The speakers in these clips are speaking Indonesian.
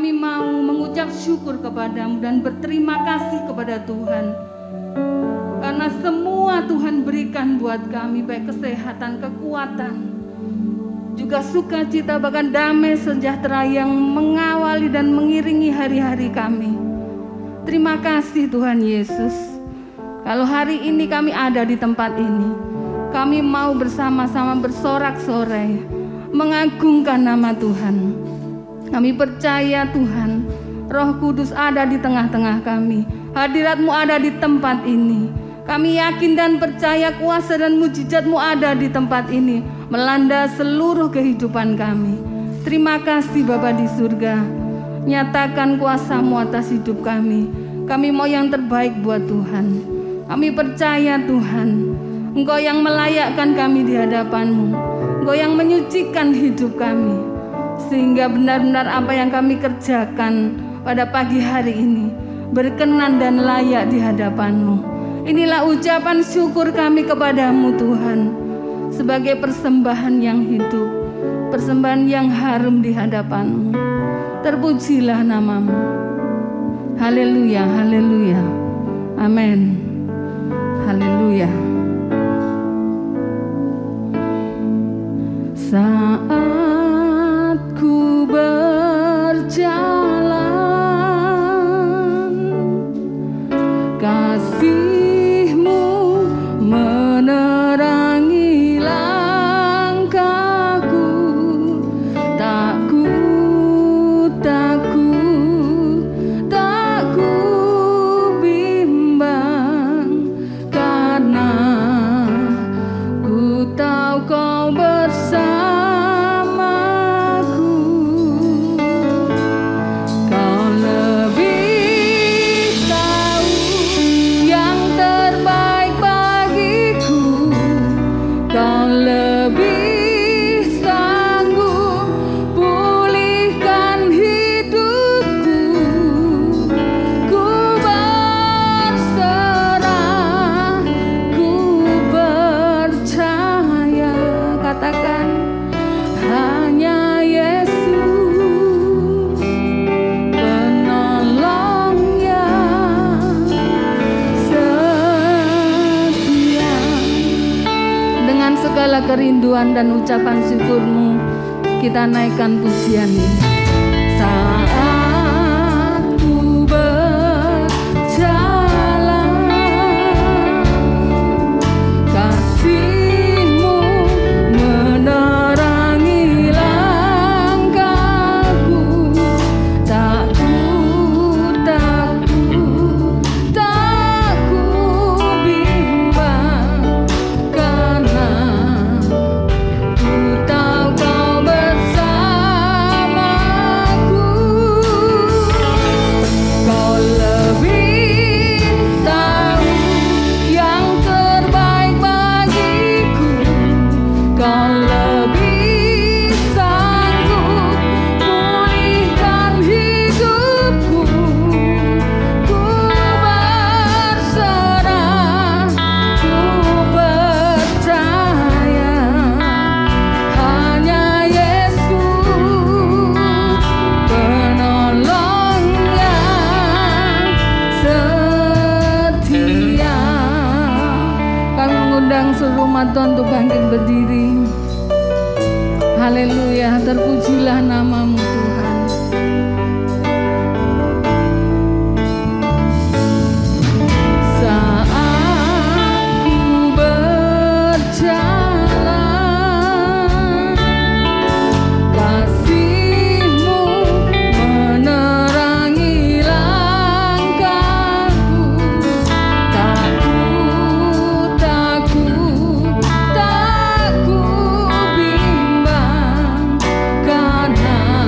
kami mau mengucap syukur kepadamu dan berterima kasih kepada Tuhan. Karena semua Tuhan berikan buat kami, baik kesehatan, kekuatan, juga sukacita, bahkan damai sejahtera yang mengawali dan mengiringi hari-hari kami. Terima kasih Tuhan Yesus. Kalau hari ini kami ada di tempat ini, kami mau bersama-sama bersorak-sorai, mengagungkan nama Tuhan. Kami percaya Tuhan, Roh Kudus ada di tengah-tengah kami. Hadirat-Mu ada di tempat ini. Kami yakin dan percaya kuasa dan mujizat-Mu ada di tempat ini, melanda seluruh kehidupan kami. Terima kasih Bapa di surga. Nyatakan kuasa-Mu atas hidup kami. Kami mau yang terbaik buat Tuhan. Kami percaya Tuhan, Engkau yang melayakkan kami di hadapan-Mu. Engkau yang menyucikan hidup kami, sehingga benar-benar apa yang kami kerjakan pada pagi hari ini berkenan dan layak di hadapan-Mu. Inilah ucapan syukur kami kepadamu Tuhan, sebagai persembahan yang hidup, persembahan yang harum di hadapan-Mu. Terpujilah nama-Mu. Haleluya, haleluya. Amin. Haleluya. Saat ku berjalan, kasih-Mu menerangi langkahku. Tak ku bimbang, karena ku tahu Kau bersamaku. Kau lebih tahu yang terbaik bagiku. Kau lebih sanggup pulihkan hidupku. Ku berserah, ku percaya. Katakan, hanya Yesus penolong yang setia. Dengan segala kerinduan dan ucapan syukur-Mu, kita naikkan pujian ini. Saat ku berjalan, kasih-Mu menerangi langkahku. Tak ku bimbang, karena ku tahu Kau bersamaku. Kau lebih tahu yang terbaik bagiku. Kau lebih sanggup pulihkan hidupku. Ku berserah, ku percaya. Hanya Yesus penolong yang setia. Kami mengundang seluruh umat Tuhan untuk bangkit berdiri. Haleluya, terpujilah nama-Mu Tuhan. Saat ku berjalan, kasih-Mu menerangi langkahku. Tak ku bimbang, karena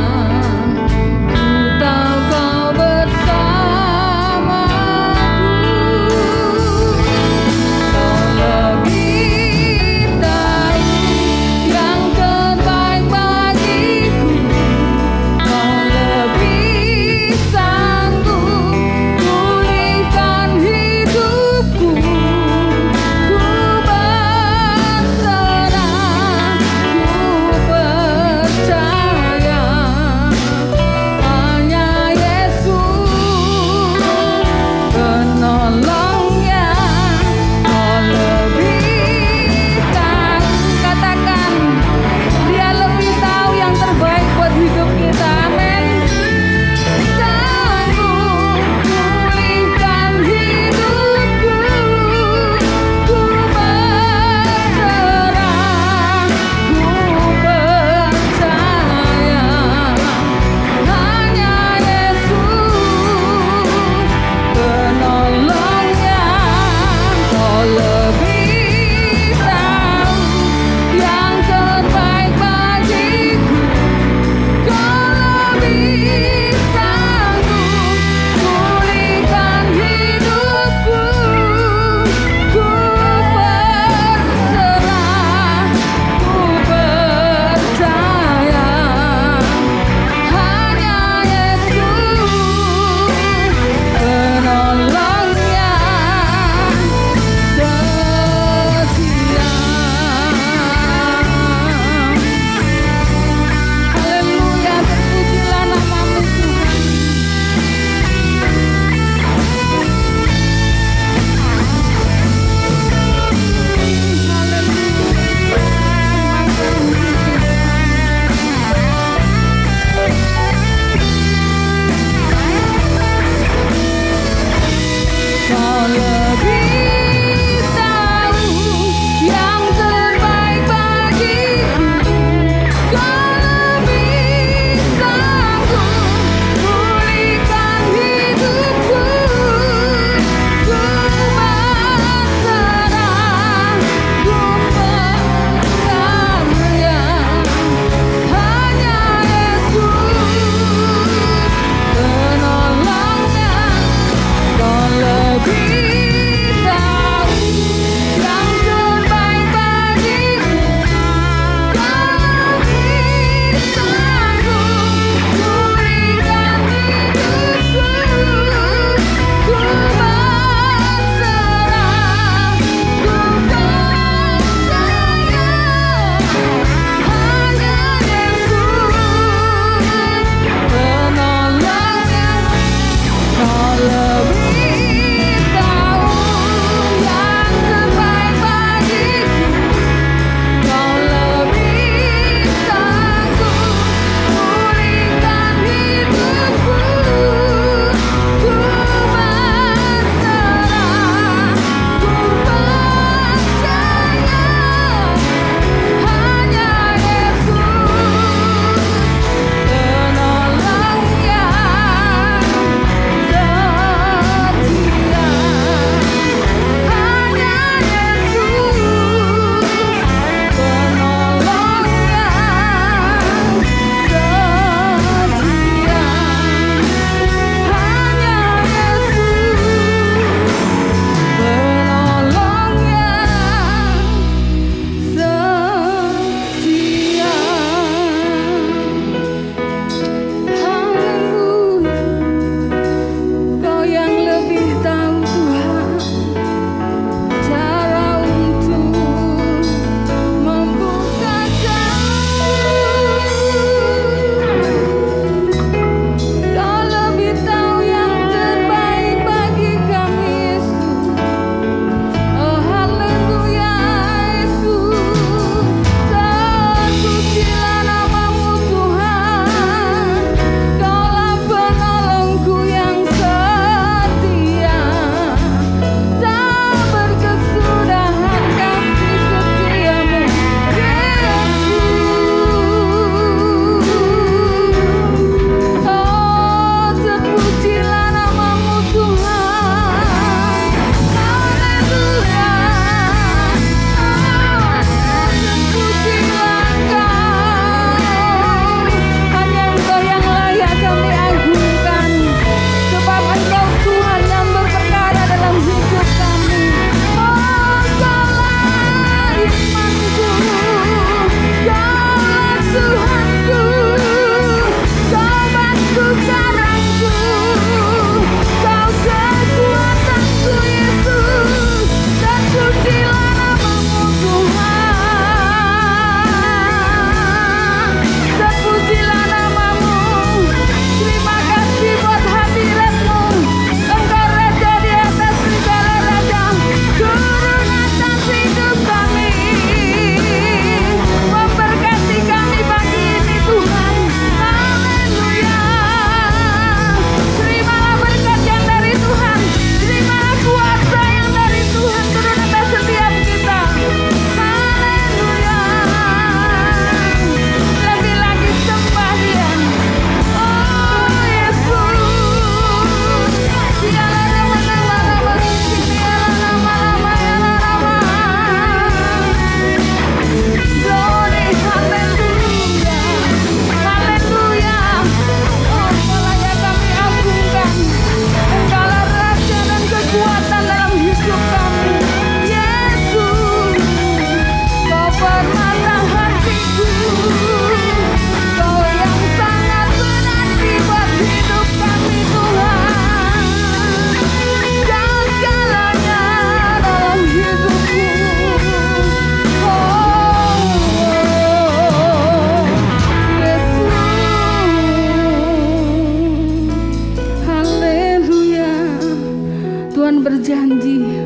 berjanji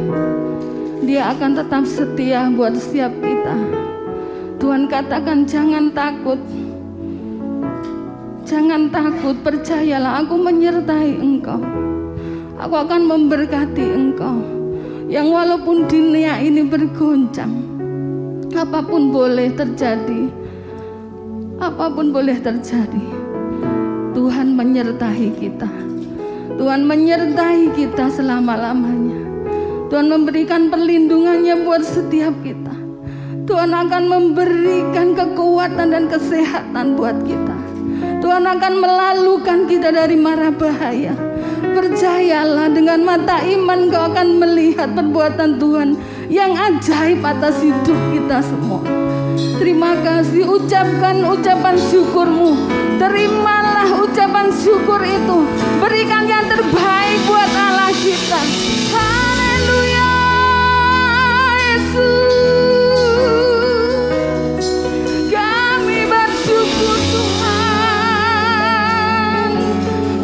Dia akan tetap setia buat setiap kita. Tuhan katakan jangan takut. Jangan takut, percayalah, aku menyertai engkau. Aku akan memberkati engkau. Yang walaupun dunia ini bergoncang, apapun boleh terjadi. Apapun boleh terjadi, Tuhan menyertai kita. Tuhan menyertai kita selama-lamanya. Tuhan memberikan perlindungannya buat setiap kita. Tuhan akan memberikan kekuatan dan kesehatan buat kita. Tuhan akan melalukan kita dari mara bahaya. Percayalah, dengan mata iman kau akan melihat perbuatan Tuhan yang ajaib atas hidup kita semua. Terima kasih, ucapkan ucapan syukurmu. Terimalah ucapan syukur itu. Berikan yang terbaik buat Allah kita. Haleluya, Yesus. Kami bersyukur Tuhan.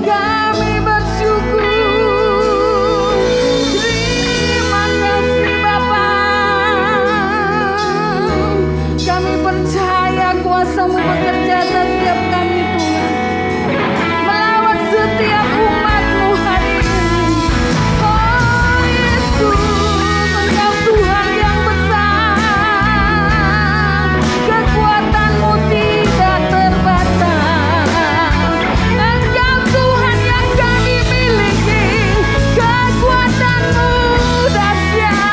Kami bersyukur. Terima kasih Bapa. Kami percaya kuasa-Mu bekerja atas setiap kami Tuhan, melawat setiap umat-Mu hari ini. Oh Yesus, Engkau Tuhan yang besar, kekuatan-Mu tidak terbatas. Engkau Tuhan yang kami miliki, kekuatan-Mu dahsyat.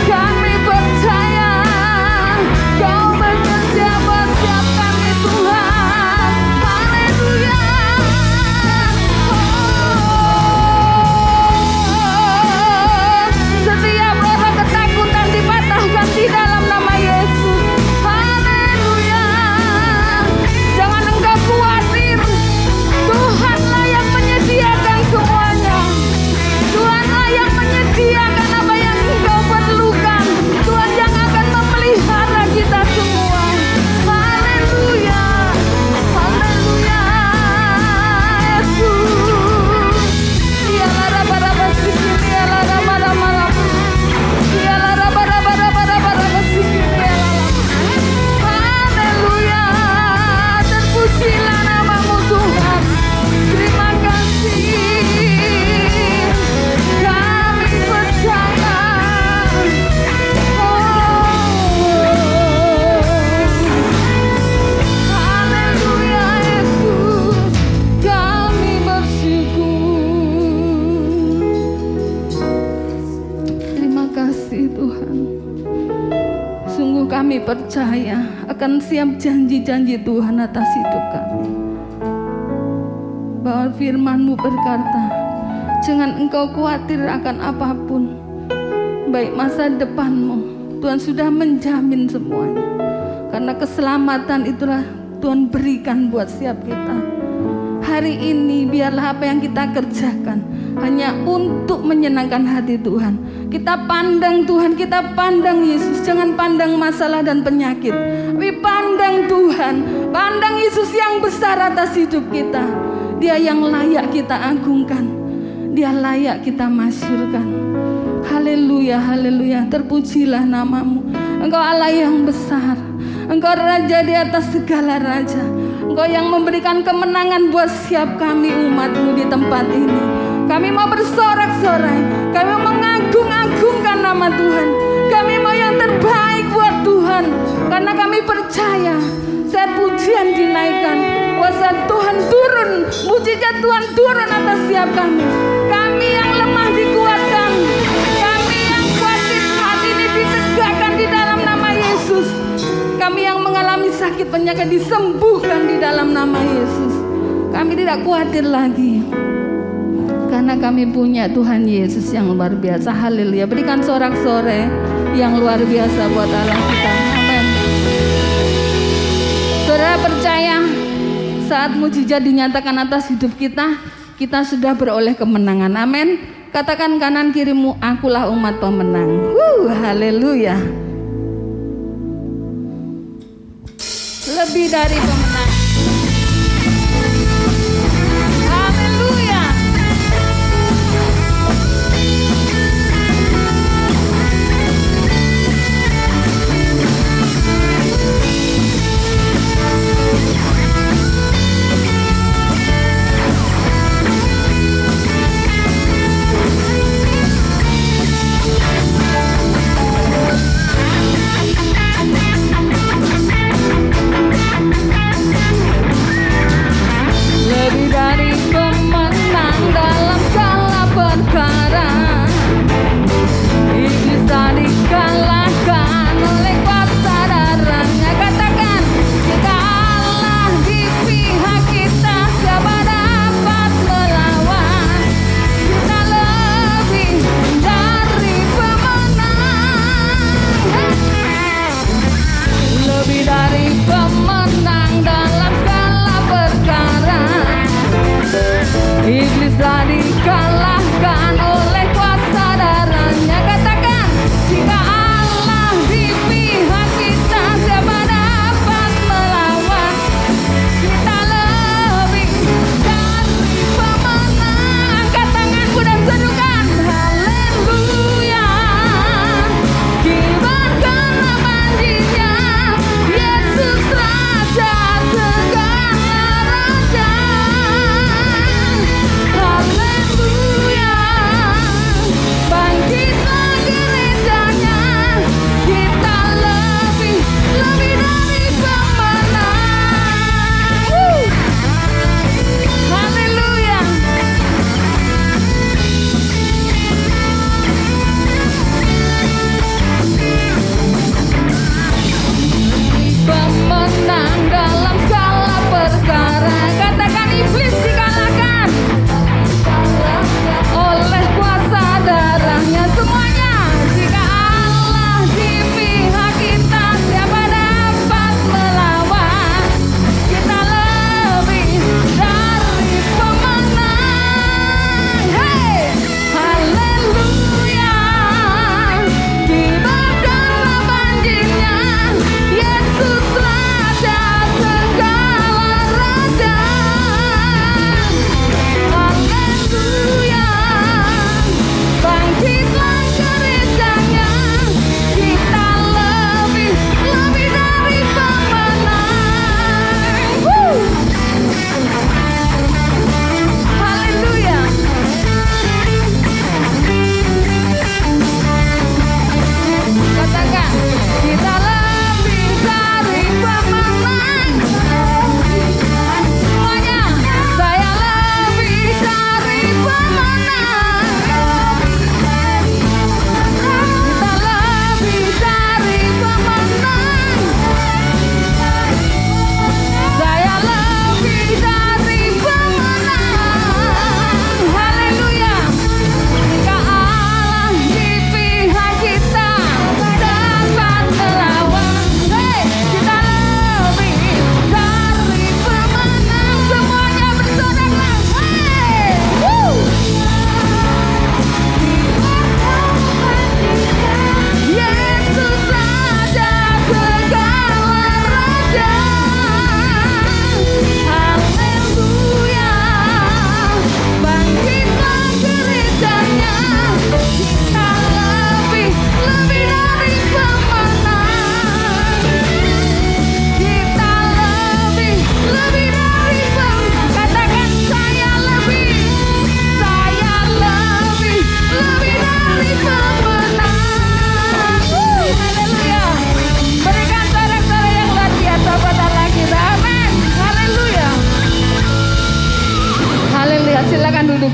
Kami percaya Kau bekerja buat setiap kami Tuhan. Haleluya. Setiap roh ketakutan dipatahkan di dalam nama Yesus. Haleluya. Jangan engkau khawatir. Tuhanlah yang menyediakan semuanya. Tuhanlah yang menyediakan apa yang engkau perlukan. Tuhan yang akan memelihara kita semua. Haleluya. Haleluya. Yesus. Dialah raba-raba sikit, dialah raba-raba. Dialah raba-raba sikit, dialah. Haleluya. Terpujilah nama-Mu Tuhan. Terima kasih. Kami percaya. Haleluya Yesus. Kami bersyukur. Terima kasih Tuhan. Sungguh kami percaya akan siap janji-janji Tuhan atas hidup kami. Bahwa firman-Mu berkata, jangan engkau khawatir akan apapun. Baik masa depanmu, Tuhan sudah menjamin semuanya. Karena keselamatan itulah Tuhan berikan buat setiap kita. Hari ini biarlah apa yang kita kerjakan hanya untuk menyenangkan hati Tuhan. Kita pandang Tuhan, kita pandang Yesus. Jangan pandang masalah dan penyakit, tapi pandang Tuhan, pandang Yesus yang besar atas hidup kita. Dia yang layak kita agungkan, Dia layak kita masyurkan. Haleluya, haleluya. Terpujilah nama-Mu. Engkau Allah yang besar. Engkau Raja di atas segala raja. Engkau yang memberikan kemenangan buat setiap kami umat-Mu di tempat ini. Kami mau bersorak-sorai. Kami mau mengagung-agungkan nama Tuhan. Kami mau yang terbaik buat Tuhan. Karena kami percaya saat pujian dinaikkan, kuasa Tuhan turun, mujizat Tuhan turun atas setiap kami. Kami yang lemah dikuatkan. Kami yang khawatir hati ini ditegakkan di dalam nama Yesus. Kami yang mengalami sakit penyakit disembuhkan di dalam nama Yesus. Kami tidak khawatir lagi, karena kami punya Tuhan Yesus yang luar biasa. Haleluya. Berikan sorak-sorai yang luar biasa buat Allah kita. Amin. Saudara percaya saat mujizat dinyatakan atas hidup kita, kita sudah beroleh kemenangan. Amin. Katakan kanan kirimu, akulah umat pemenang. Haleluya. Lebih dari pemenang. Haleluya.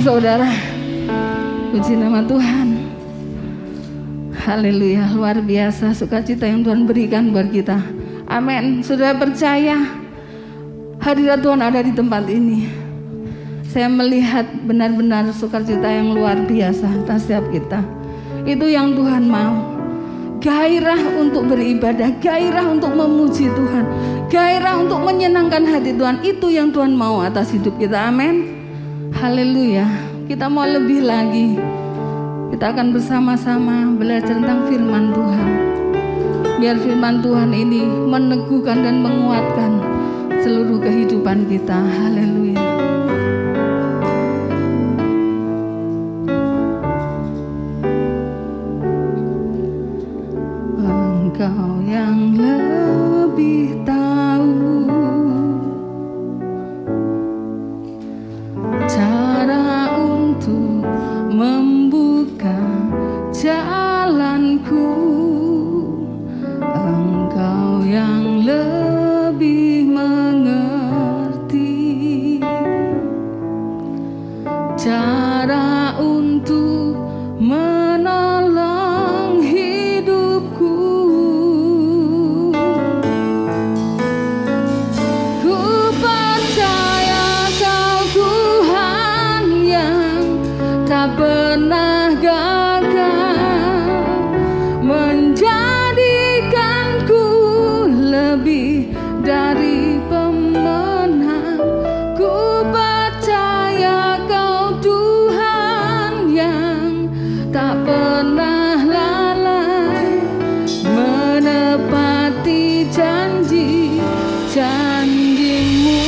saudara. Puji nama Tuhan. Haleluya, luar biasa sukacita yang Tuhan berikan buat kita. Amin. Saudara percaya hadirat Tuhan ada di tempat ini. Saya melihat benar-benar sukacita yang luar biasa atas setiap kita. Itu yang Tuhan mau. Gairah untuk beribadah, gairah untuk memuji Tuhan, gairah untuk menyenangkan hati Tuhan. Itu yang Tuhan mau atas hidup kita. Amin. Haleluya. Kita mau lebih lagi. Kita akan bersama-sama belajar tentang firman Tuhan. Biar firman Tuhan ini meneguhkan dan menguatkan seluruh kehidupan kita. Haleluya. Engkau yang lebih tahu cara untuk membuka jalanku. Engkau yang lebih mengerti cara untuk menolong hidupku. Ku percaya Kau Tuhan yang tak pernah gagal, menjadikanku lebih dari pemenang. Ku percaya Kau Tuhan yang tak pernah lalai, menepati janji-janji-Mu.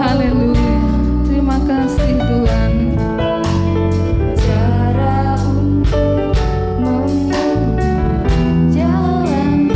Haleluya. Terima kasih Tuhan. Cara untuk membuka jalanku.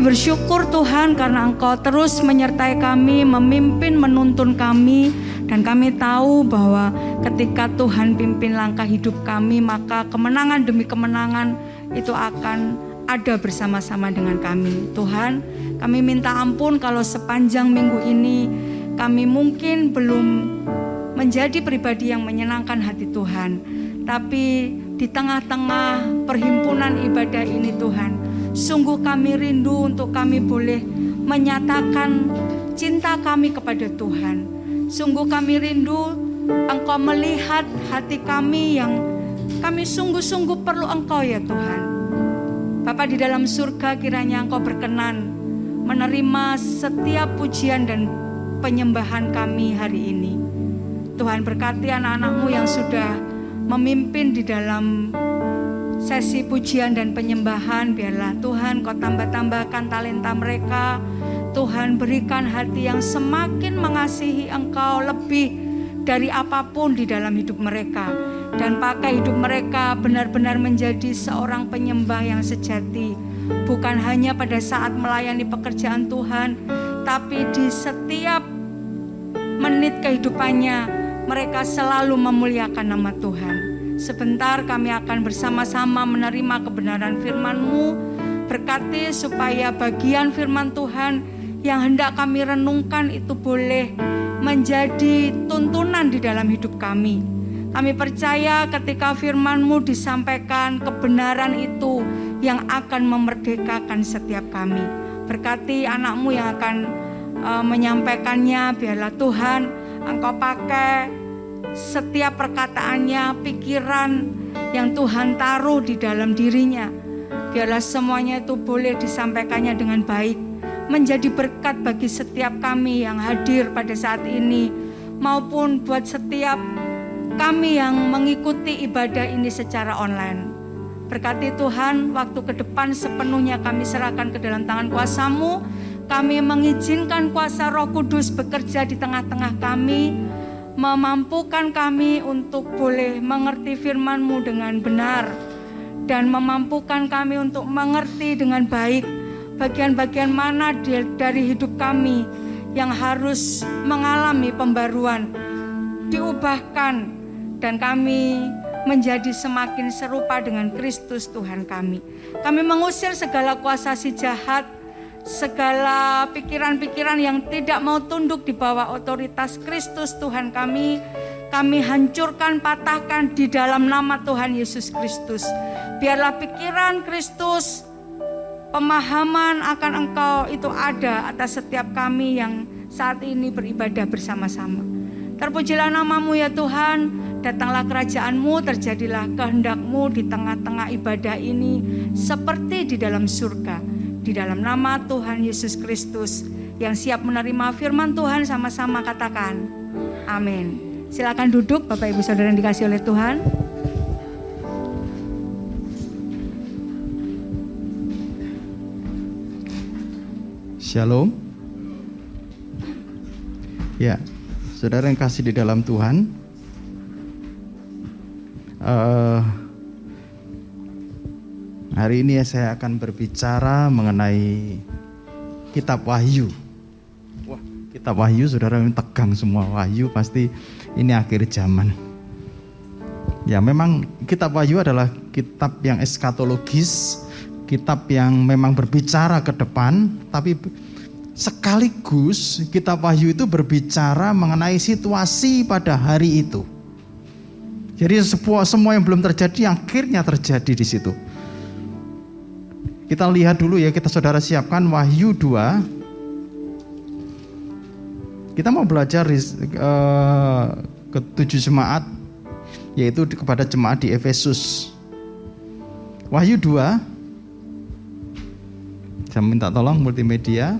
Kami bersyukur Tuhan karena Engkau terus menyertai kami, memimpin, menuntun kami. Dan kami tahu bahwa ketika Tuhan pimpin langkah hidup kami, maka kemenangan demi kemenangan itu akan ada bersama-sama dengan kami. Tuhan, kami minta ampun kalau sepanjang minggu ini kami mungkin belum menjadi pribadi yang menyenangkan hati Tuhan. Tapi di tengah-tengah perhimpunan ibadah ini Tuhan, sungguh kami rindu untuk kami boleh menyatakan cinta kami kepada Tuhan. Sungguh kami rindu Engkau melihat hati kami yang kami sungguh-sungguh perlu Engkau ya Tuhan. Bapa di dalam surga, kiranya Engkau berkenan menerima setiap pujian dan penyembahan kami hari ini. Tuhan, berkati anak-anak-Mu yang sudah memimpin di dalam sesi pujian dan penyembahan. Biarlah Tuhan Kau tambah-tambahkan talenta mereka. Tuhan, berikan hati yang semakin mengasihi Engkau lebih dari apapun di dalam hidup mereka. Dan pakai hidup mereka benar-benar menjadi seorang penyembah yang sejati. Bukan hanya pada saat melayani pekerjaan Tuhan, tapi di setiap menit kehidupannya mereka selalu memuliakan nama Tuhan. Sebentar kami akan bersama-sama menerima kebenaran firman-Mu. Berkati supaya bagian firman Tuhan yang hendak kami renungkan itu boleh menjadi tuntunan di dalam hidup kami. Kami percaya ketika firman-Mu disampaikan, kebenaran itu yang akan memerdekakan setiap kami. Berkati anak-Mu yang akan menyampaikannya. Biarlah Tuhan Engkau pakai setiap perkataannya, pikiran yang Tuhan taruh di dalam dirinya. Biarlah semuanya itu boleh disampaikannya dengan baik, menjadi berkat bagi setiap kami yang hadir pada saat ini, maupun buat setiap kami yang mengikuti ibadah ini secara online. Berkati Tuhan, waktu ke depan sepenuhnya kami serahkan ke dalam tangan kuasa-Mu. Kami mengizinkan kuasa Roh Kudus bekerja di tengah-tengah kami, memampukan kami untuk boleh mengerti firman-Mu dengan benar, dan memampukan kami untuk mengerti dengan baik bagian-bagian mana dari hidup kami yang harus mengalami pembaruan, diubahkan, dan kami menjadi semakin serupa dengan Kristus Tuhan kami. Kami mengusir segala kuasa si jahat, segala pikiran-pikiran yang tidak mau tunduk di bawah otoritas Kristus Tuhan kami. Kami hancurkan, patahkan di dalam nama Tuhan Yesus Kristus. Biarlah pikiran Kristus, pemahaman akan Engkau itu ada atas setiap kami yang saat ini beribadah bersama-sama. Terpujilah nama-Mu ya Tuhan. Datanglah kerajaan-Mu, terjadilah kehendak-Mu di tengah-tengah ibadah ini seperti di dalam surga. Di dalam nama Tuhan Yesus Kristus, yang siap menerima firman Tuhan sama-sama katakan amin. Silakan duduk Bapak Ibu Saudara yang dikasihi oleh Tuhan. Shalom. Ya, saudara yang kasih di dalam Tuhan, hari ini saya akan berbicara mengenai Kitab Wahyu. Wah, Kitab Wahyu, saudara, yang tegang semua. Wahyu pasti ini akhir zaman. Ya, memang Kitab Wahyu adalah kitab yang eskatologis, kitab yang memang berbicara ke depan, tapi sekaligus Kitab Wahyu itu berbicara mengenai situasi pada hari itu. Jadi semua yang belum terjadi akhirnya terjadi di situ. Kita lihat dulu ya, kita saudara siapkan Wahyu 2. Kita mau belajar ke 7 jemaat, yaitu kepada jemaat di Efesus. Wahyu 2. Saya minta tolong multimedia.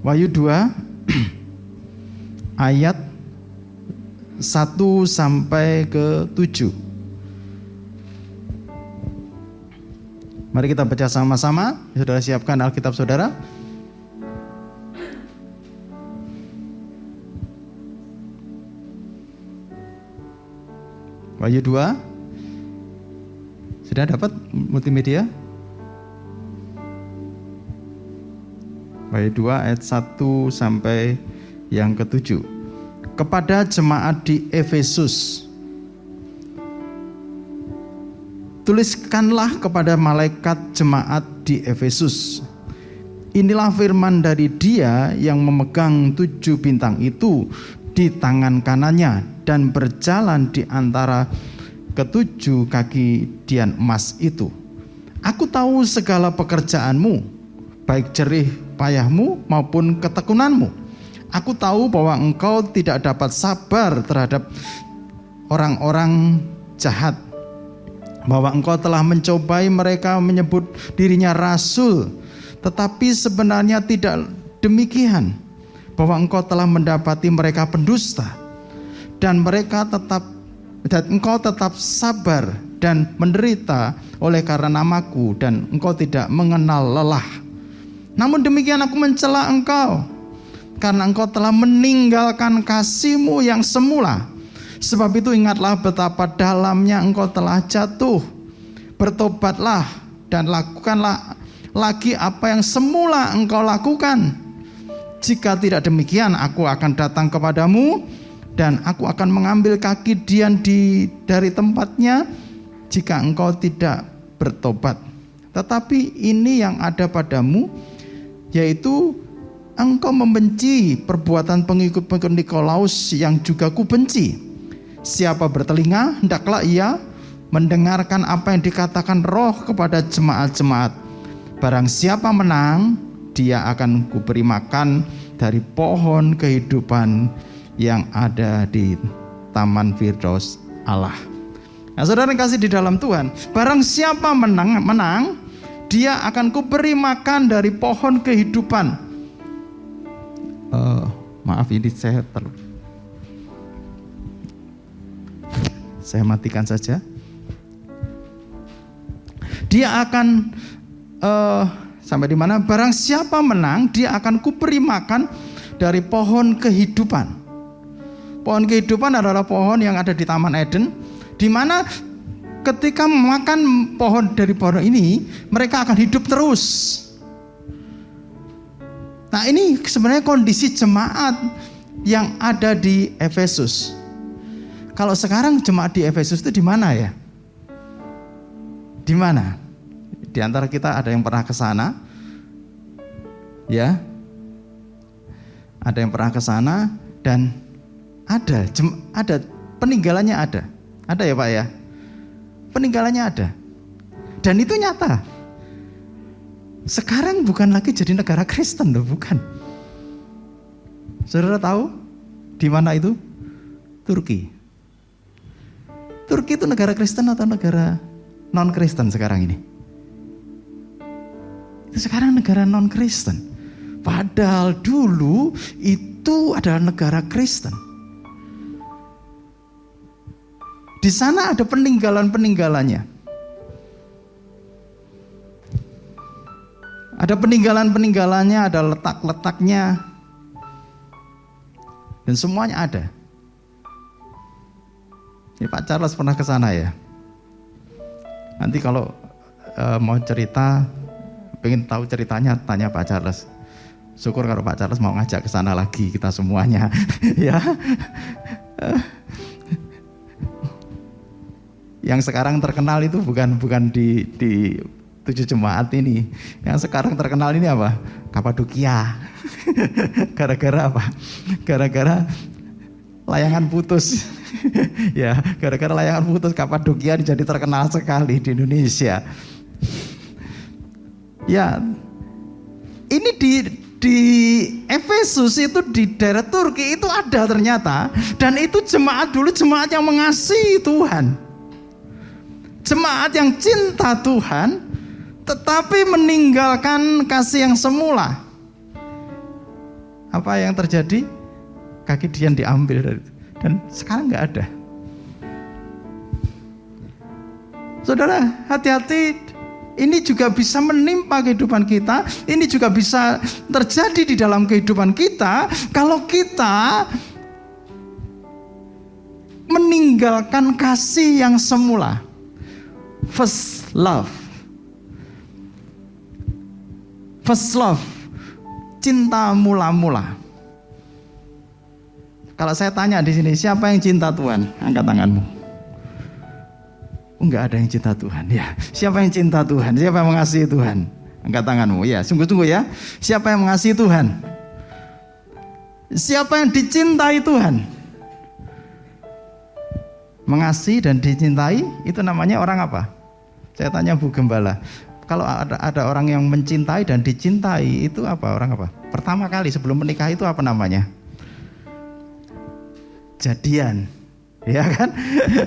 Wahyu 2 ayat 1 sampai ke 7. Mari kita baca sama-sama. Saudara siapkan Alkitab saudara. Wahyu 2. Sudah dapat multimedia? Wahyu 2 ayat 1 sampai yang ke-7. Kepada jemaat di Efesus, tuliskanlah kepada malaikat jemaat di Efesus, inilah firman dari Dia yang memegang 7 bintang itu di tangan kanannya dan berjalan di antara ke-7 kaki dian emas itu. Aku tahu segala pekerjaanmu, baik jerih payahmu maupun ketekunanmu. Aku tahu bahwa engkau tidak dapat sabar terhadap orang-orang jahat, bahwa engkau telah mencobai mereka menyebut dirinya rasul, tetapi sebenarnya tidak demikian, bahwa engkau telah mendapati mereka pendusta, dan engkau tetap sabar dan menderita oleh karena namaku, dan engkau tidak mengenal lelah. Namun demikian aku mencela engkau, karena engkau telah meninggalkan kasihmu yang semula. Sebab itu ingatlah betapa dalamnya engkau telah jatuh. Bertobatlah dan lakukanlah lagi apa yang semula engkau lakukan. Jika tidak demikian, aku akan datang kepadamu dan aku akan mengambil kaki dian dari tempatnya jika engkau tidak bertobat. Tetapi ini yang ada padamu, yaitu engkau membenci perbuatan pengikut-pengikut Nikolaus yang juga kubenci. Siapa bertelinga, hendaklah ia mendengarkan apa yang dikatakan Roh kepada jemaat-jemaat. Barang siapa menang, dia akan kuberi makan dari pohon kehidupan yang ada di Taman Firdaus Allah. Nah, saudara kasih di dalam Tuhan, barang siapa menang, dia akan kuberi makan dari pohon kehidupan. Maaf, ini saya matikan saja. Dia akan sampai di mana? Barang siapa menang, dia akan kuberi makan dari pohon kehidupan. Pohon kehidupan adalah pohon yang ada di Taman Eden, di mana ketika memakan pohon dari pohon ini, mereka akan hidup terus. Nah, ini sebenarnya kondisi jemaat yang ada di Efesus. Kalau sekarang jemaat di Efesus itu di mana ya? Di mana? Di antara kita ada yang pernah ke sana? Ya. Ada yang pernah ke sana dan ada peninggalannya ada. Ada ya, Pak ya? Peninggalannya ada. Dan itu nyata. Sekarang bukan lagi jadi negara Kristen loh, bukan. Saudara tahu di mana itu? Turki. Turki itu negara Kristen atau negara non-Kristen sekarang ini? Itu sekarang negara non-Kristen. Padahal dulu itu adalah negara Kristen. Di sana ada peninggalan-peninggalannya. Ada peninggalan-peninggalannya, ada letak-letaknya. Dan semuanya ada. Ini Pak Charles pernah ke sana ya. Nanti kalau mau cerita, pengen tahu ceritanya, tanya Pak Charles. Syukur kalau Pak Charles mau ngajak ke sana lagi kita semuanya, ya. Yang sekarang terkenal itu bukan di 7 jemaat ini. Yang sekarang terkenal ini apa? Kapadokia. Gara-gara apa? Gara-gara layangan putus. Ya, gara-gara layangan putus Kapadokia jadi terkenal sekali di Indonesia. Ya, ini di Efesus itu di daerah Turki itu ada ternyata, dan itu jemaat dulu jemaat yang mengasihi Tuhan, jemaat yang cinta Tuhan, tetapi meninggalkan kasih yang semula. Apa yang terjadi? Kaki dian diambil dari itu. Dan sekarang nggak ada. Saudara, hati-hati. Ini juga bisa menimpa kehidupan kita. Ini juga bisa terjadi di dalam kehidupan kita kalau kita meninggalkan kasih yang semula. First love. First love. cinta mula-mula. Kalau saya tanya di sini, siapa yang cinta Tuhan? Angkat tanganmu. Enggak ada yang cinta Tuhan. Ya, siapa yang cinta Tuhan? Siapa yang mengasihi Tuhan? Angkat tanganmu. Ya, sungguh-sungguh ya. Siapa yang mengasihi Tuhan? Siapa yang dicintai Tuhan? Mengasihi dan dicintai itu namanya orang apa? Saya tanya Bu Gembala. Kalau ada orang yang mencintai dan dicintai itu apa? Orang apa? Pertama kali sebelum menikah itu apa namanya? Jadian. Ya kan?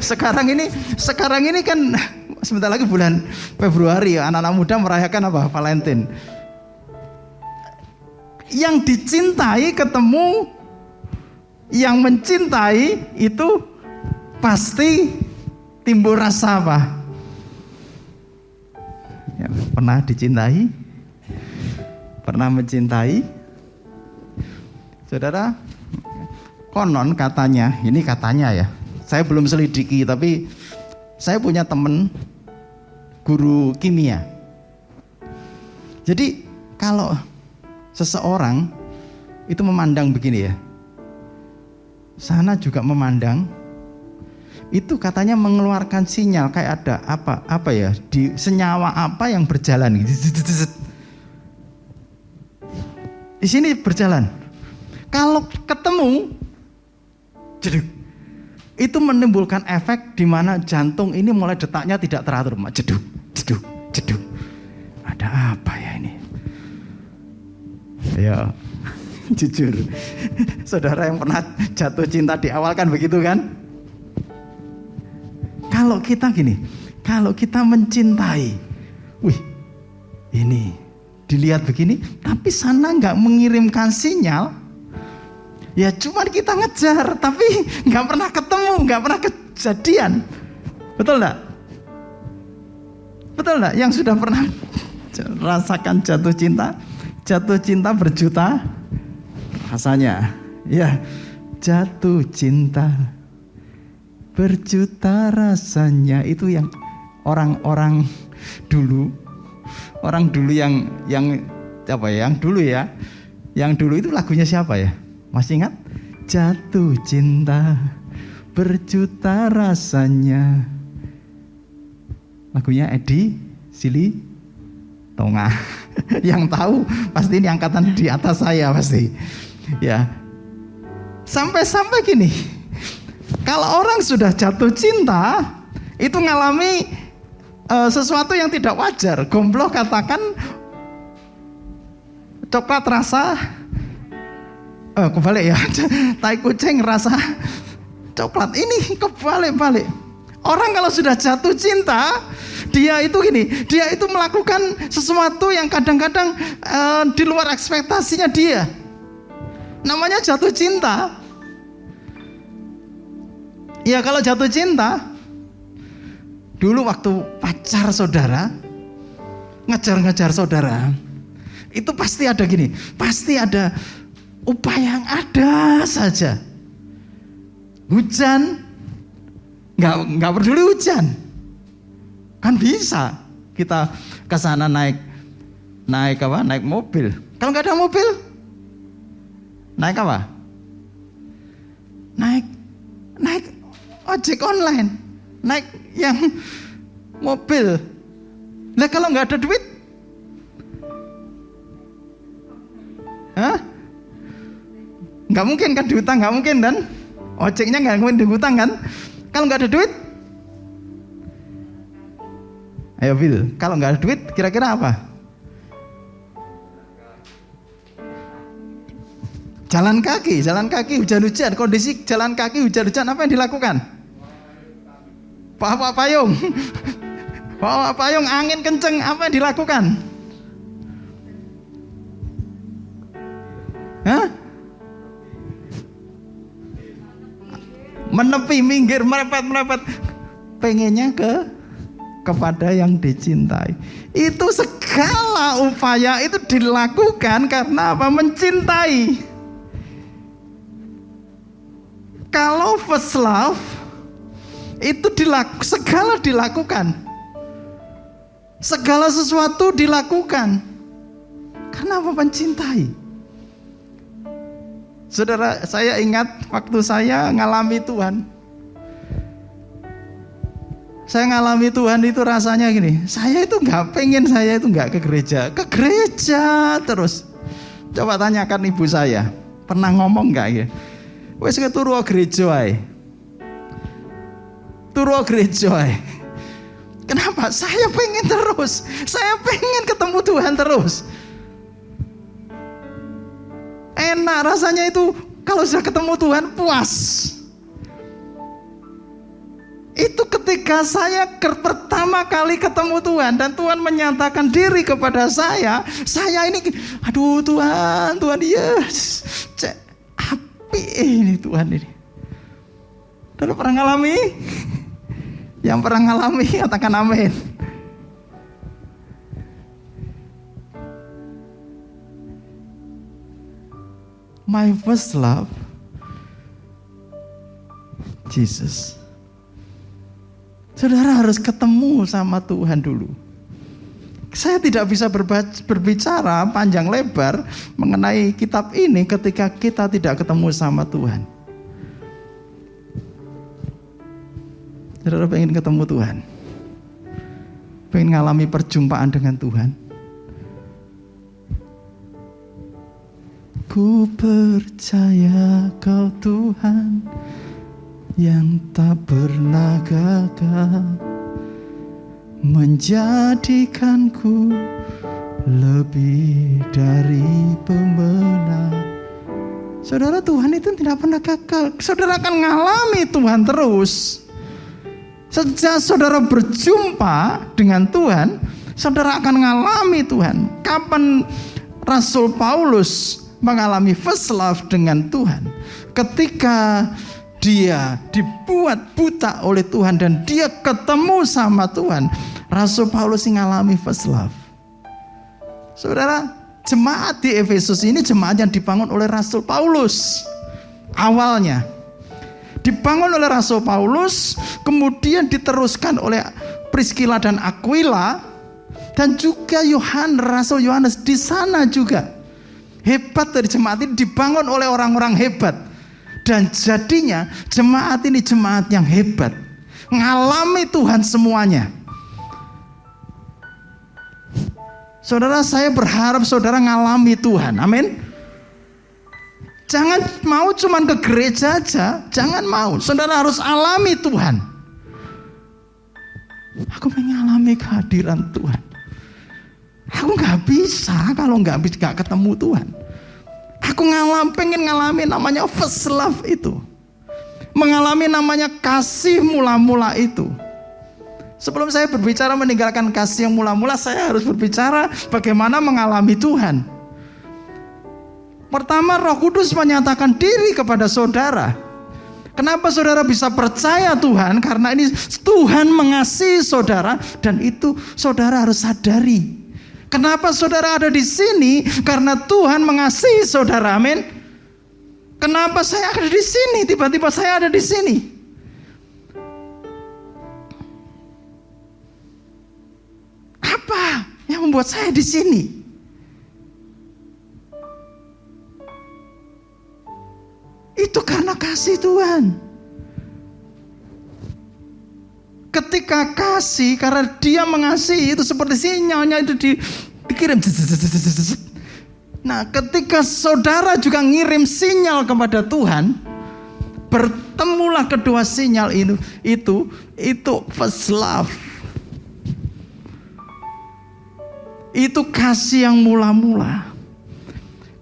Sekarang ini kan sebentar lagi bulan Februari, anak-anak muda merayakan apa? Valentine. Yang dicintai ketemu yang mencintai itu pasti timbul rasa apa? Ya, pernah dicintai? Pernah mencintai? Saudara, konon katanya, ini katanya ya, saya belum selidiki, tapi saya punya teman guru kimia. Jadi kalau seseorang itu memandang begini ya, sana juga memandang, itu katanya mengeluarkan sinyal kayak ada apa ya, di senyawa apa yang berjalan di sini berjalan. Kalau ketemu, jeduk, itu menimbulkan efek di mana jantung ini mulai detaknya tidak teratur, jeduk, jeduk, jeduk. Ada apa ya ini? Ya, jujur, saudara yang pernah jatuh cinta di awal kan begitu kan? Kalau kita gini, kalau kita mencintai, wih, ini dilihat begini, tapi sana nggak mengirimkan sinyal. Ya cuman kita ngejar, tapi nggak pernah ketemu, nggak pernah kejadian. Betul nggak? Betul nggak? Yang sudah pernah rasakan jatuh cinta berjuta rasanya. Ya, jatuh cinta berjuta rasanya, itu yang orang dulu yang apa ya? Yang dulu itu lagunya siapa ya? Masih ingat? Jatuh cinta berjuta rasanya. Lagunya Edi Sili Tonga. Yang tahu pasti ini angkatan di atas saya pasti. Ya. Sampai gini. Kalau orang sudah jatuh cinta, itu ngalami sesuatu yang tidak wajar. Gombloh katakan coklat rasa kebalik ya, tai kucing rasa coklat, ini kebalik-balik. Orang kalau sudah jatuh cinta, dia itu melakukan sesuatu yang kadang-kadang di luar ekspektasinya dia. Namanya jatuh cinta. Ya kalau jatuh cinta, dulu waktu pacar saudara, ngejar-ngejar saudara, itu pasti ada gini, pasti ada upaya yang ada saja. Hujan, nggak peduli hujan, kan bisa kita ke sana naik mobil. Kalau nggak ada mobil, naik apa? Naik ojek online, naik yang mobil. Nah kalau nggak ada duit, nggak mungkin kan diutang, nggak mungkin kan? Ojeknya nggak mungkin diutang kan? Kalau nggak ada duit, ayo Bil, kalau nggak ada duit, kira-kira apa? Jalan kaki, hujan-hujan, kondisi jalan kaki, hujan-hujan, apa yang dilakukan? Bawa payung, angin kenceng, apa yang dilakukan? Menepi, minggir, merepet, pengennya kepada yang dicintai. Itu segala upaya itu dilakukan karena apa? Mencintai. Kalau first love itu segala dilakukan, segala sesuatu dilakukan karena apa? Mencintai. Saudara, saya ingat waktu saya ngalami Tuhan. Saya ngalami Tuhan itu rasanya gini, saya itu nggak ke gereja terus. Coba tanyakan ibu saya, pernah ngomong nggak ya? Wes turu gereja ae. Kenapa? Saya pengen terus. Saya pengen ketemu Tuhan terus. Enak rasanya itu kalau sudah ketemu Tuhan, puas. Itu ketika saya pertama kali ketemu Tuhan dan Tuhan menyatakan diri kepada saya ini, aduh Tuhan yes, api ini Tuhan ini. Lalu pernah ngalami? Yang pernah ngalami katakan amin. My first love, Jesus. Saudara harus ketemu sama Tuhan dulu. Saya tidak bisa berbicara panjang lebar mengenai kitab ini ketika kita tidak ketemu sama Tuhan. Saudara pengen ketemu Tuhan, pengen ngalami perjumpaan dengan Tuhan. Ku percaya Kau Tuhan yang tak pernah gagal, menjadikanku lebih dari pemenang. Saudara, Tuhan itu tidak pernah gagal. Saudara akan ngalami Tuhan terus. Sejak saudara berjumpa dengan Tuhan, saudara akan ngalami Tuhan. Kapan Rasul Paulus mengalami first love dengan Tuhan? Ketika dia dibuat buta oleh Tuhan dan dia ketemu sama Tuhan, Rasul Paulus mengalami first love. Saudara, jemaat di Efesus ini jemaat yang dibangun oleh Rasul Paulus. Awalnya dibangun oleh Rasul Paulus, kemudian diteruskan oleh Priscilla dan Aquila, dan juga Rasul Yohanes di sana juga. Hebat dari jemaat ini dibangun oleh orang-orang hebat. Dan jadinya jemaat ini jemaat yang hebat, ngalami Tuhan semuanya. Saudara, saya berharap saudara ngalami Tuhan, amin. Jangan mau cuman ke gereja aja, jangan mau. Saudara harus alami Tuhan. Aku mengalami kehadiran Tuhan. Aku gak bisa kalau gak ketemu Tuhan. Aku pengen ngalami namanya first love itu. Mengalami namanya kasih mula-mula itu. Sebelum saya berbicara meninggalkan kasih yang mula-mula, saya harus berbicara bagaimana mengalami Tuhan. Pertama, Roh Kudus menyatakan diri kepada saudara. Kenapa saudara bisa percaya Tuhan? Karena ini Tuhan mengasihi saudara, dan itu saudara harus sadari. Kenapa saudara ada di sini? Karena Tuhan mengasihi saudara, amin. Kenapa saya ada di sini? Tiba-tiba saya ada di sini. Apa yang membuat saya di sini? Itu karena kasih Tuhan. Ketika kasih, karena Dia mengasihi, itu seperti sinyalnya itu dikirim. Nah, ketika saudara juga ngirim sinyal kepada Tuhan, bertemulah kedua sinyal itu first love. Itu kasih yang mula-mula.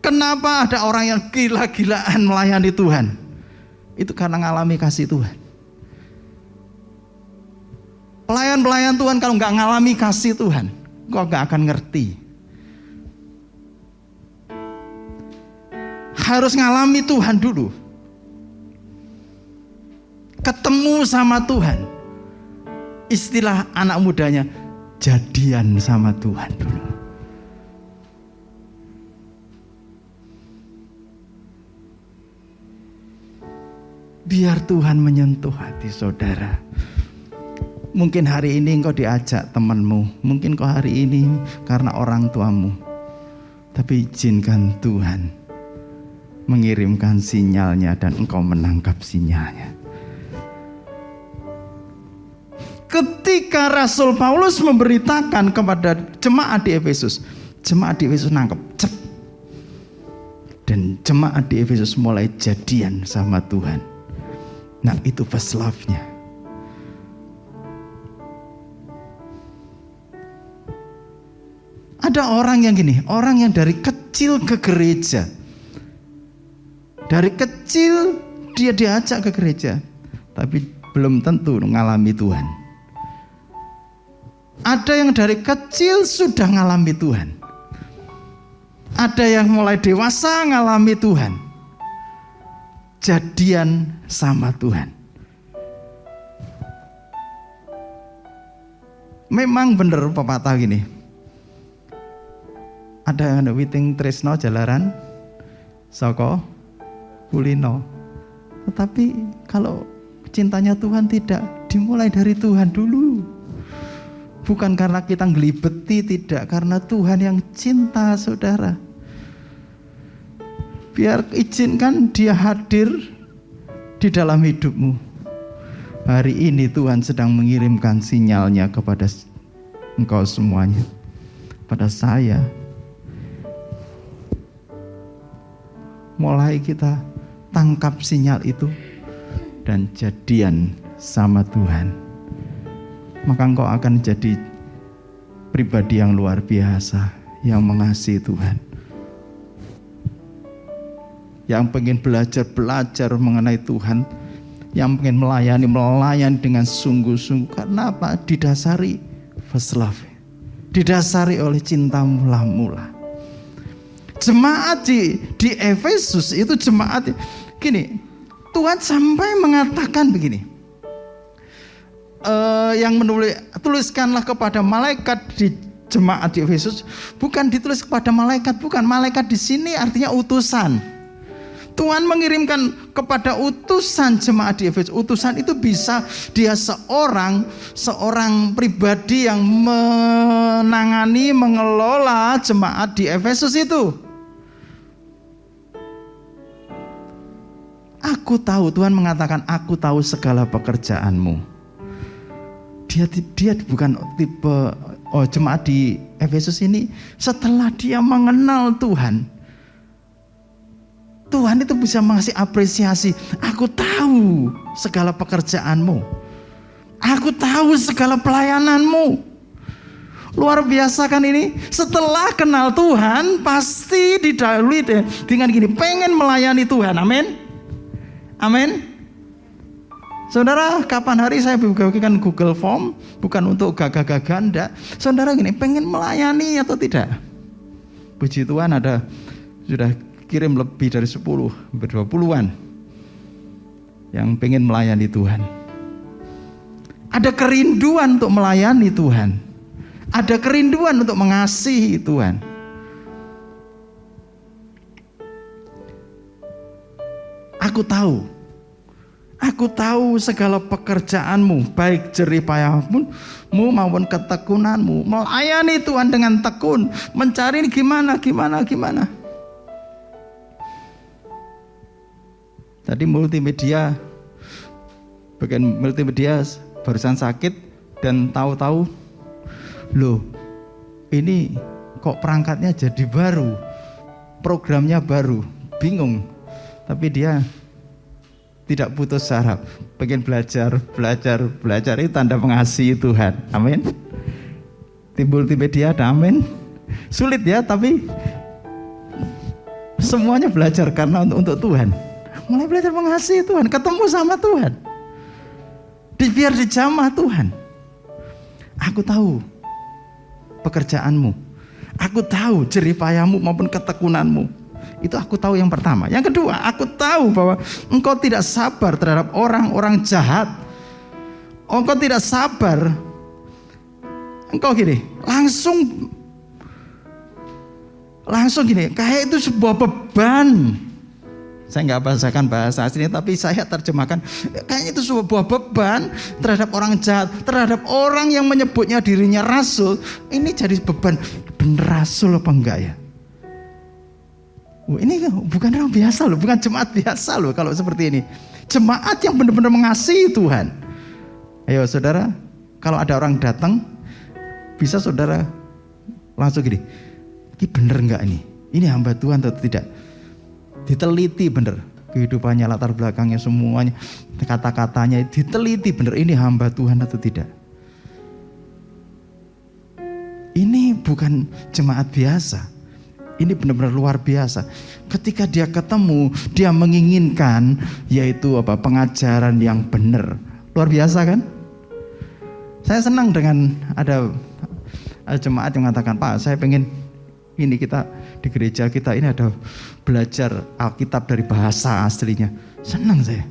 Kenapa ada orang yang gila-gilaan melayani Tuhan? Itu karena ngalami kasih Tuhan. Pelayan-pelayan Tuhan kalau nggak ngalami kasih Tuhan, kok nggak akan ngerti. Harus ngalami Tuhan dulu. Ketemu sama Tuhan. Istilah anak mudanya, jadian sama Tuhan dulu. Biar Tuhan menyentuh hati saudara. Mungkin hari ini engkau diajak temanmu, mungkin kau hari ini karena orang tuamu. Tapi izinkan Tuhan mengirimkan sinyalnya dan engkau menangkap sinyalnya. Ketika Rasul Paulus memberitakan kepada jemaat di Efesus nangkep, cep. Dan jemaat di Efesus mulai jadian sama Tuhan. Nah, itu first love-nya. Ada orang yang gini, orang yang dari kecil ke gereja. Dari kecil dia diajak ke gereja, tapi belum tentu mengalami Tuhan. Ada yang dari kecil sudah ngalami Tuhan. Ada yang mulai dewasa ngalami Tuhan. Jadian sama Tuhan. Memang benar pepatah gini. Ada yang witing tresno jalaran saka kulino. Tetapi kalau cintanya Tuhan tidak dimulai dari Tuhan dulu. Bukan karena kita ngelibeti, tidak, karena Tuhan yang cinta saudara. Biar izinkan Dia hadir di dalam hidupmu. Hari ini Tuhan sedang mengirimkan sinyalnya kepada engkau semuanya, pada saya. Mulai kita tangkap sinyal itu dan jadian sama Tuhan, maka engkau akan jadi pribadi yang luar biasa, yang mengasihi Tuhan, yang pengen belajar mengenai Tuhan, yang pengen melayani dengan sungguh-sungguh. Karena apa? Didasari first love, didasari oleh cinta mula-mula. Jemaat di Efesus itu jemaat gini, Tuhan sampai mengatakan begini, yang tuliskanlah kepada malaikat di jemaat di Efesus, bukan ditulis kepada malaikat, bukan. Malaikat di sini artinya utusan. Tuhan mengirimkan kepada utusan jemaat di Efesus. Utusan itu bisa dia seorang pribadi yang menangani, mengelola jemaat di Efesus itu. Aku tahu, Tuhan mengatakan, aku tahu segala pekerjaanmu. Dia bukan tipe jemaat di Efesus ini setelah dia mengenal Tuhan. Tuhan itu bisa mengasih apresiasi. Aku tahu segala pekerjaanmu. Aku tahu segala pelayananmu. Luar biasa kan ini? Setelah kenal Tuhan pasti didahului dengan gini, pengen melayani Tuhan. Amin. Amin. Saudara, kapan hari saya bagikan Google Form, bukan untuk gagah-gagahan, enggak. Saudara gini, pengen melayani atau tidak? Puji Tuhan, ada sudah kirim lebih dari 10, 20-an yang pengen melayani Tuhan. Ada kerinduan untuk melayani Tuhan. Ada kerinduan untuk mengasihi Tuhan. Aku tahu segala pekerjaanmu, baik jerih payahmu maupun ketekunanmu. Melayani Tuhan dengan tekun, mencari gimana. Tadi bagian multimedia barusan sakit dan tahu-tahu, loh ini kok perangkatnya jadi baru, programnya baru, bingung. Tapi dia tidak putus saraf, pengen belajar itu tanda mengasihi Tuhan. Amin. Timbul multimedia ada, amin. Sulit ya, tapi semuanya belajar karena untuk Tuhan. Mulai belajar mengasihi Tuhan, ketemu sama Tuhan, biar dijamah Tuhan. Aku tahu pekerjaanmu, aku tahu jerih payahmu maupun ketekunanmu. Itu aku tahu yang pertama. Yang kedua, aku tahu bahwa engkau tidak sabar terhadap orang-orang jahat. Engkau tidak sabar. Engkau gini, langsung gini, kayak itu sebuah beban. Saya nggak bahasakan bahasa aslinya, tapi saya terjemahkan, kayaknya itu sebuah beban terhadap orang jahat, terhadap orang yang menyebutnya dirinya rasul. Ini jadi beban, bener rasul apa enggak ya? Ini bukan orang biasa loh, bukan jemaat biasa loh kalau seperti ini. Jemaat yang benar-benar mengasihi Tuhan. Ayo saudara, kalau ada orang datang, bisa saudara langsung gini, ini bener enggak ini? Ini hamba Tuhan atau tidak? Diteliti bener, kehidupannya, latar belakangnya, semuanya, kata-katanya diteliti bener, ini hamba Tuhan atau tidak? Ini bukan jemaat biasa. Ini benar-benar luar biasa. Ketika dia ketemu, dia menginginkan yaitu pengajaran yang benar. Luar biasa kan? Saya senang dengan ada jemaat yang mengatakan, Pak, saya pengen ini kita di gereja kita ini ada belajar Alkitab dari bahasa aslinya. Senang saya.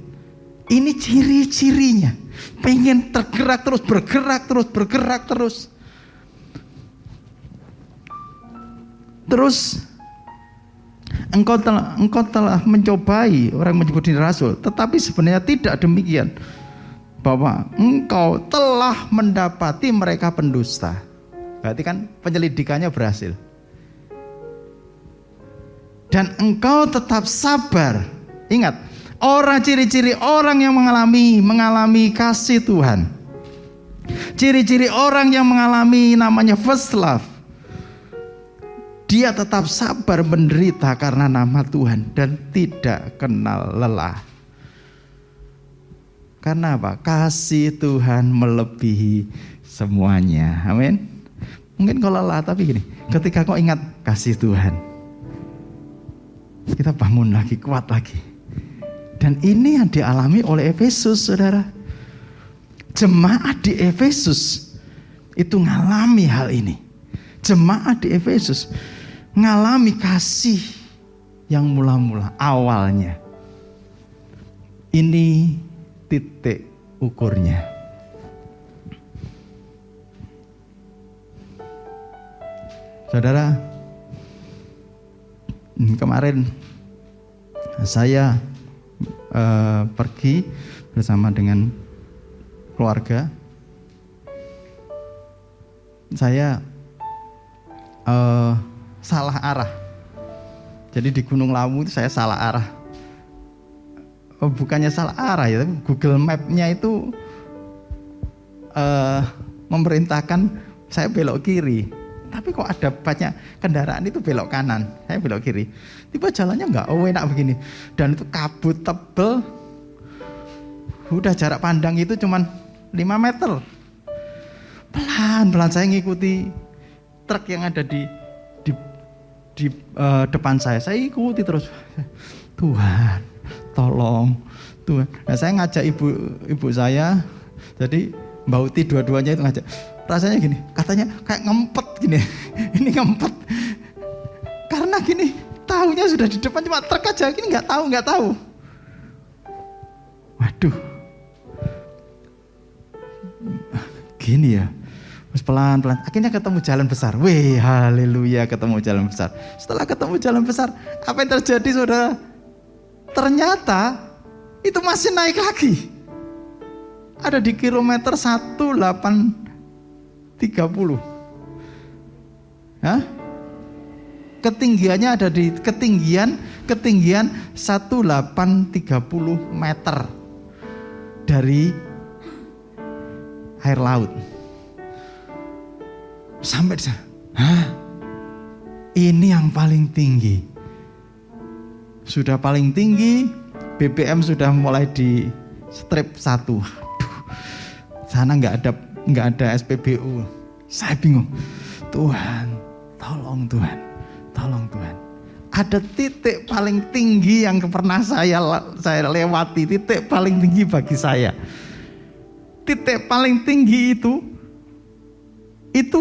Ini ciri-cirinya. Pengen tergerak terus, bergerak terus. Terus engkau telah mencobai orang menyebut diri rasul, tetapi sebenarnya tidak demikian, bahwa engkau telah mendapati mereka pendusta. Berarti kan penyelidikannya berhasil. Dan engkau tetap sabar. Ingat, ciri-ciri orang yang mengalami kasih Tuhan. Ciri-ciri orang yang mengalami namanya first love. Dia tetap sabar menderita karena nama Tuhan dan tidak kenal lelah. Karena apa? Kasih Tuhan melebihi semuanya. Amin. Mungkin kau lelah, tapi gini, ketika kau ingat kasih Tuhan, kita bangun lagi, kuat lagi. Dan ini yang dialami oleh Efesus, saudara. Jemaat di Efesus itu ngalami hal ini. Jemaat di Efesus ngalami kasih yang mula-mula awalnya. Ini titik ukurnya. Saudara, kemarin saya pergi bersama dengan keluarga. Saya salah arah. Jadi di Gunung Lawu itu saya salah arah. Bukannya salah arah ya, tapi Google Map-nya itu memerintahkan saya belok kiri. Tapi kok ada banyak kendaraan itu belok kanan, saya belok kiri. Tiba jalannya nggak enak begini. Dan itu kabut tebel. Udah jarak pandang itu cuman 5 meter. Pelan-pelan saya ngikuti truk yang ada di depan saya ikuti terus. Tuhan, tolong Tuhan. Nah, saya ngajak ibu saya, jadi Mbak Uti dua-duanya itu ngajak. Rasanya gini, katanya kayak ngempet gini. Ini ngempet. Karena gini, tahunya sudah di depan, cuma truk aja gini, nggak tahu. Waduh. Gini ya. Terus pelan-pelan, akhirnya ketemu jalan besar. Wih, haleluya, ketemu jalan besar. Setelah ketemu jalan besar, apa yang terjadi, saudara? Ternyata itu masih naik lagi. Ada di kilometer 1830. Hah? Ketinggiannya ada di ketinggian 1830 meter dari air laut. Sampai di sana. Hah? Ini yang paling tinggi. Sudah paling tinggi, BBM sudah mulai di strip 1. Aduh, sana nggak ada SPBU. Saya bingung. Tuhan, tolong Tuhan. Ada titik paling tinggi yang pernah saya lewati, titik paling tinggi bagi saya. Titik paling tinggi itu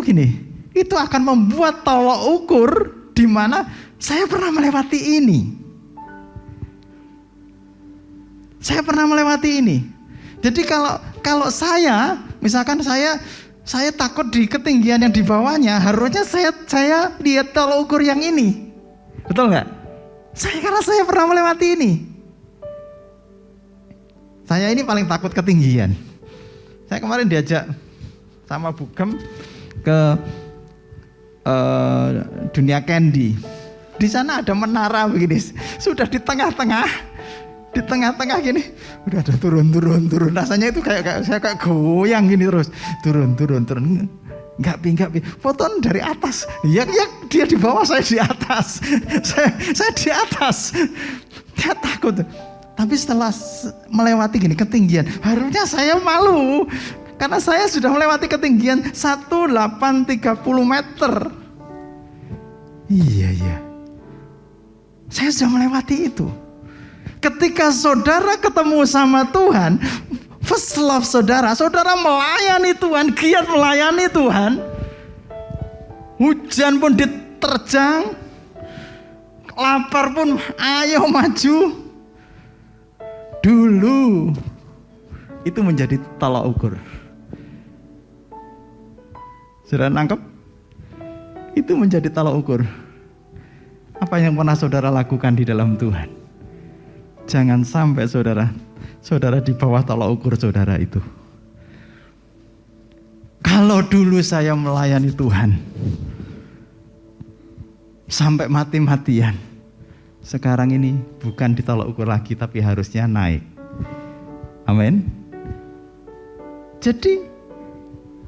gini, itu akan membuat tolok ukur di mana saya pernah melewati ini. Saya pernah melewati ini. Jadi kalau saya, misalkan saya takut di ketinggian yang di bawahnya, harusnya saya lihat tolok ukur yang ini. Betul nggak? Karena saya pernah melewati ini. Saya ini paling takut ketinggian. Saya kemarin diajak sama Bugem ke dunia candy. Di sana ada menara begini, sudah di tengah-tengah gini, udah ada turun. Rasanya itu kayak saya kayak goyang gini terus, turun. Enggak pi. Fotoan dari atas. Ya dia di bawah, saya di atas. saya di atas. Saya takut. Tapi setelah melewati gini ketinggian, harusnya saya malu. Karena saya sudah melewati ketinggian 1830 meter. Iya. Saya sudah melewati itu. Ketika saudara ketemu sama Tuhan, first love saudara melayani Tuhan, giat melayani Tuhan. Hujan pun diterjang, lapar pun ayo maju. Dulu itu menjadi tolak ukur. Saudara nangkep? Itu menjadi tolak ukur. Apa yang pernah saudara lakukan di dalam Tuhan? Jangan sampai saudara di bawah tolak ukur saudara itu. Kalau dulu saya melayani Tuhan sampai mati-matian, sekarang ini bukan ditolak ukur lagi, tapi harusnya naik. Amin. Jadi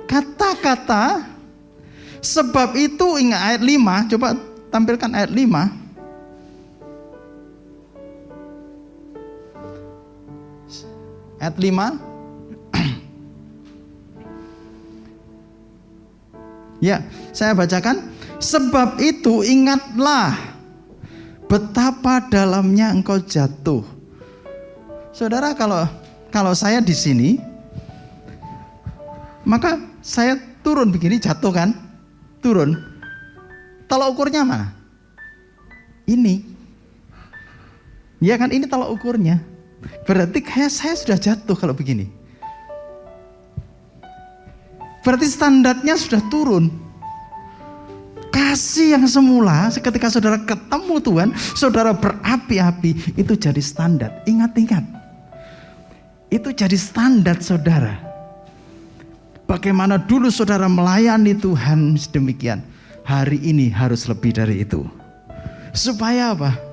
kata-kata sebab itu, ingat ayat 5, coba tampilkan ayat 5. Ayat 5. Ya, saya bacakan. Sebab itu ingatlah betapa dalamnya engkau jatuh. Saudara, kalau saya di sini, maka saya turun begini, jatuh kan? Turun. Tolak ukurnya mana? Ini. Ya kan, ini tolak ukurnya. Berarti kayak saya sudah jatuh kalau begini. Berarti standarnya sudah turun. Kasih yang semula ketika saudara ketemu Tuhan, saudara berapi-api, itu jadi standar. Ingat. Itu jadi standar saudara. Bagaimana dulu saudara melayani Tuhan sedemikian, hari ini harus lebih dari itu. Supaya apa?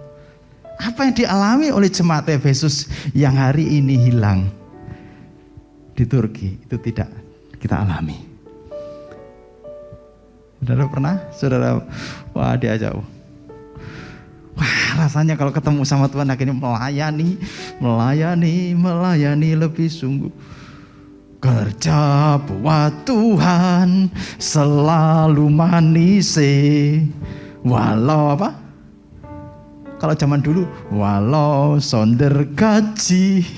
Apa yang dialami oleh jemaat Efesus yang hari ini hilang di Turki, itu tidak kita alami. Saudara pernah? Saudara, wah diajak. Wah rasanya kalau ketemu sama Tuhan akhirnya melayani lebih sungguh. Kerja buat Tuhan selalu manis. Walau apa? Kalau zaman dulu, walau sonder gaji.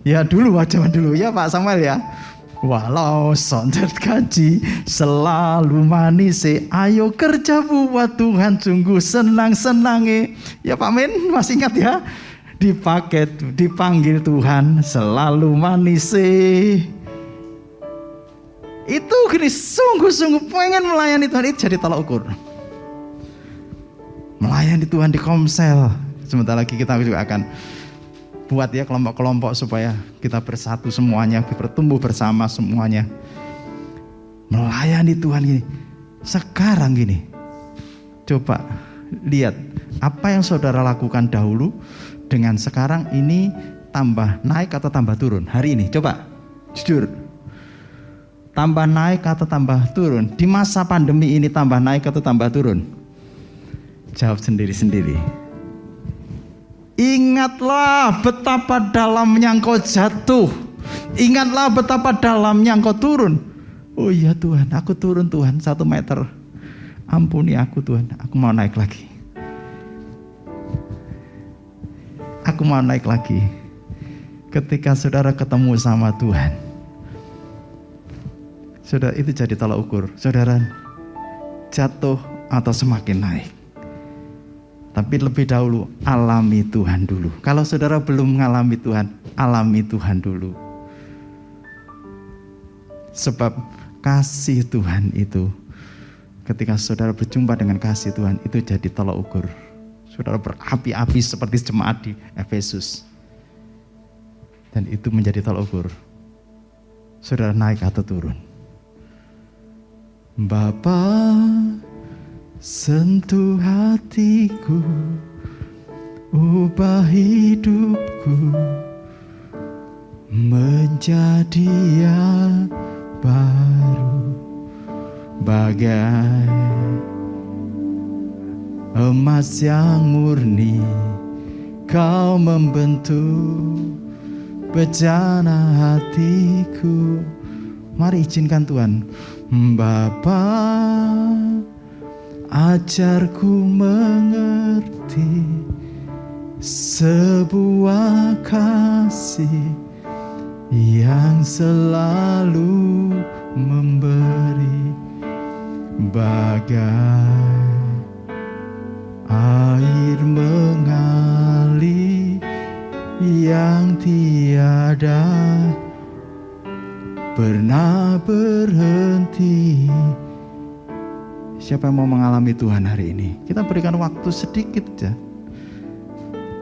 Ya dulu, zaman dulu ya Pak Samuel ya. Walau sonder gaji selalu manis. Ayo kerja buat Tuhan sungguh senang-senange. Ya Pak Men, masih ingat ya? Dipanggil Tuhan selalu manis. Itu gini, sungguh-sungguh pengen melayani Tuhan, itu jadi tolak ukur. Melayani Tuhan di Komsel. Sebentar lagi kita juga akan buat ya kelompok-kelompok supaya kita bersatu semuanya, bertumbuh bersama semuanya. Melayani Tuhan gini. Sekarang gini, coba lihat apa yang saudara lakukan dahulu dengan sekarang ini, tambah naik atau tambah turun hari ini? Coba jujur, tambah naik atau tambah turun? Di masa pandemi ini tambah naik atau tambah turun? Jawab sendiri-sendiri. Ingatlah betapa dalamnya engkau jatuh. Ingatlah betapa dalamnya engkau turun. Oh iya Tuhan, aku turun Tuhan 1 meter. Ampuni aku Tuhan, aku mau naik lagi. Aku mau naik lagi. Ketika saudara ketemu sama Tuhan, saudara itu jadi tolak ukur. Saudara jatuh atau semakin naik. Tapi lebih dahulu alami Tuhan dulu. Kalau saudara belum mengalami Tuhan, alami Tuhan dulu. Sebab kasih Tuhan itu, ketika saudara berjumpa dengan kasih Tuhan, itu jadi tolak ukur. Saudara berapi-api seperti jemaat di Efesus. Dan itu menjadi tolak ukur. Saudara naik atau turun. Bapa, sentuh hatiku, ubah hidupku menjadi yang baru, bagai emas yang murni. Kau membentuk bejana hatiku. Mari izinkan Tuhan. Bapa, ajarku mengerti sebuah kasih yang selalu memberi, bagai air mengalir yang tiada pernah berhenti. Siapa yang mau mengalami Tuhan hari ini? Kita berikan waktu sedikit saja,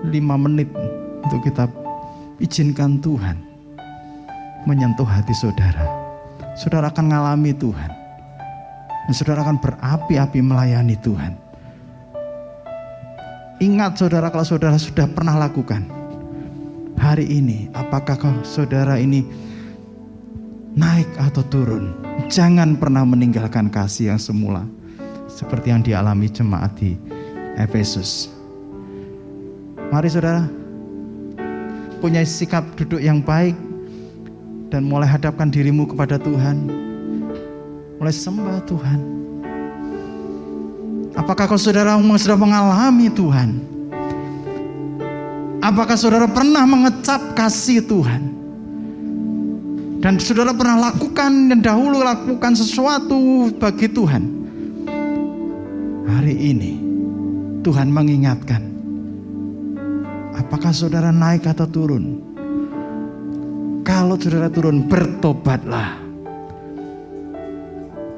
5 menit untuk kita izinkan Tuhan menyentuh hati saudara. Saudara akan mengalami Tuhan, dan saudara akan berapi-api melayani Tuhan. Ingat saudara, kalau saudara sudah pernah lakukan hari ini, apakah saudara ini naik atau turun? Jangan pernah meninggalkan kasih yang semula, seperti yang dialami jemaat di Efesus. Mari saudara, punya sikap duduk yang baik dan mulai hadapkan dirimu kepada Tuhan. Mulai sembah Tuhan. Apakah saudara sudah mengalami Tuhan? Apakah saudara pernah mengecap kasih Tuhan? Dan saudara pernah lakukan dan dahulu lakukan sesuatu bagi Tuhan. Hari ini Tuhan mengingatkan. Apakah saudara naik atau turun? Kalau saudara turun, bertobatlah,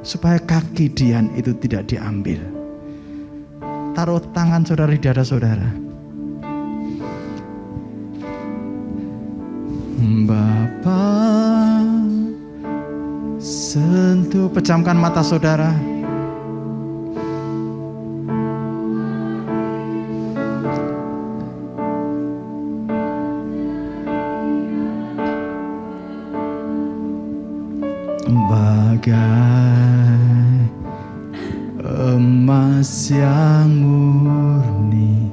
supaya kaki Dian itu tidak diambil. Taruh tangan saudara di dada saudara. Bapa, sentuh, pejamkan mata saudara. Bagai emas yang murni,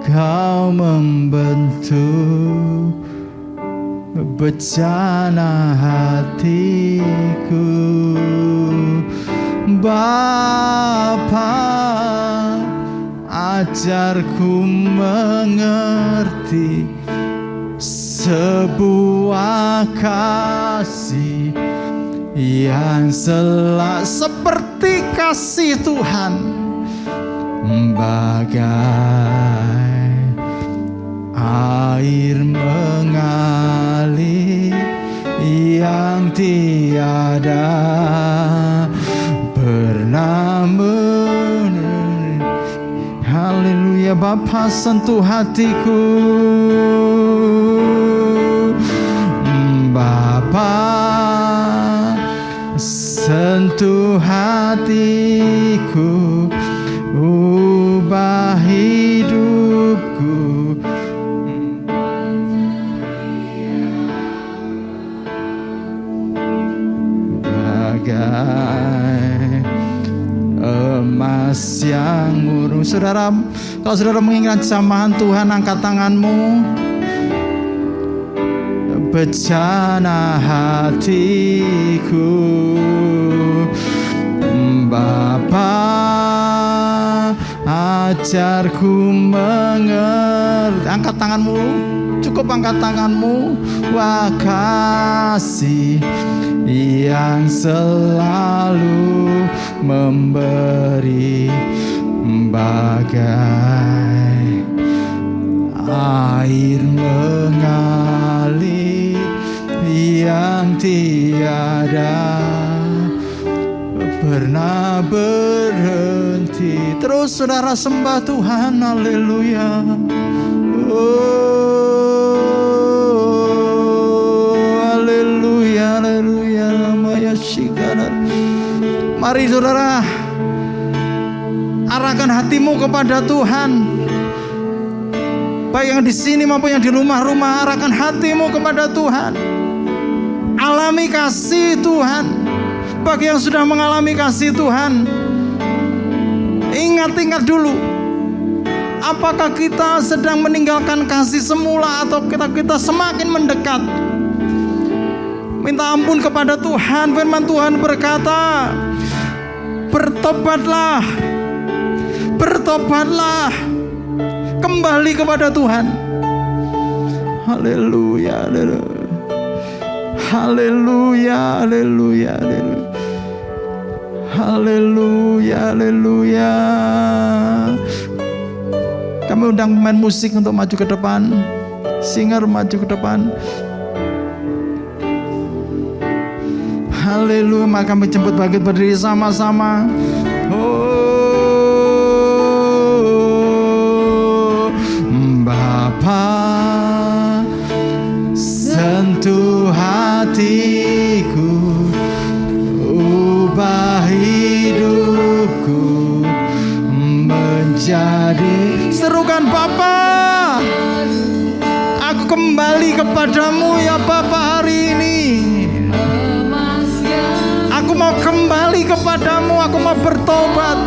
Kau membentuk bejana hatiku. Bapa, ajarku mengerti sebuah kasih yang seperti kasih Tuhan, bagai air mengalir yang tiada pernah menurun. Haleluya. Bapa, sentuh hatiku. Bapa, sentuh hatiku, ubah hidupku. Bagai emas yang murni. Saudara, kalau saudara mengingat jamahan Tuhan, angkat tanganmu. Bejana hatiku, Bapa, ajarku mengerti. Angkat tanganmu, cukup angkat tanganmu. Wah, kasih yang selalu memberi, bagai air mengalir yang tiada pernah berhenti. Terus saudara sembah Tuhan. Haleluya. Oh, haleluya, haleluya. Maya shikara. Mari saudara, Arahkan hatimu kepada Tuhan. Baik yang di sini maupun yang di rumah-rumah, arahkan hatimu kepada Tuhan. Alami kasih Tuhan. Bagi yang sudah mengalami kasih Tuhan, ingat-ingat dulu, apakah kita sedang meninggalkan kasih semula atau kita semakin mendekat? Minta ampun kepada Tuhan. Firman Tuhan berkata, bertobatlah, bertobatlah, kembali kepada Tuhan. Haleluya, haleluya, haleluya, haleluya, haleluya. Kami undang pemain musik untuk maju ke depan, singer maju ke depan. Haleluya, maka kami jemput bangkit berdiri sama-sama. Oh, Bapa, sentuh hatiku, ubah hidupku menjadi. Serukan Bapa, aku kembali kepadamu ya Bapa hari ini. Aku mau kembali kepadamu, aku mau bertobat.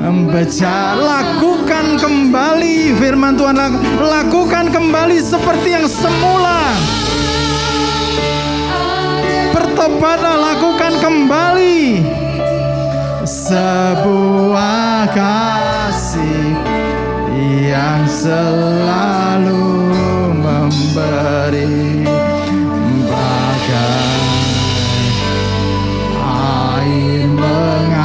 Membaca, lakukan kembali firman Tuhan, lakukan kembali seperti yang semula. Bertobatlah, lakukan kembali. Sebuah kasih yang selalu memberi, air mengalir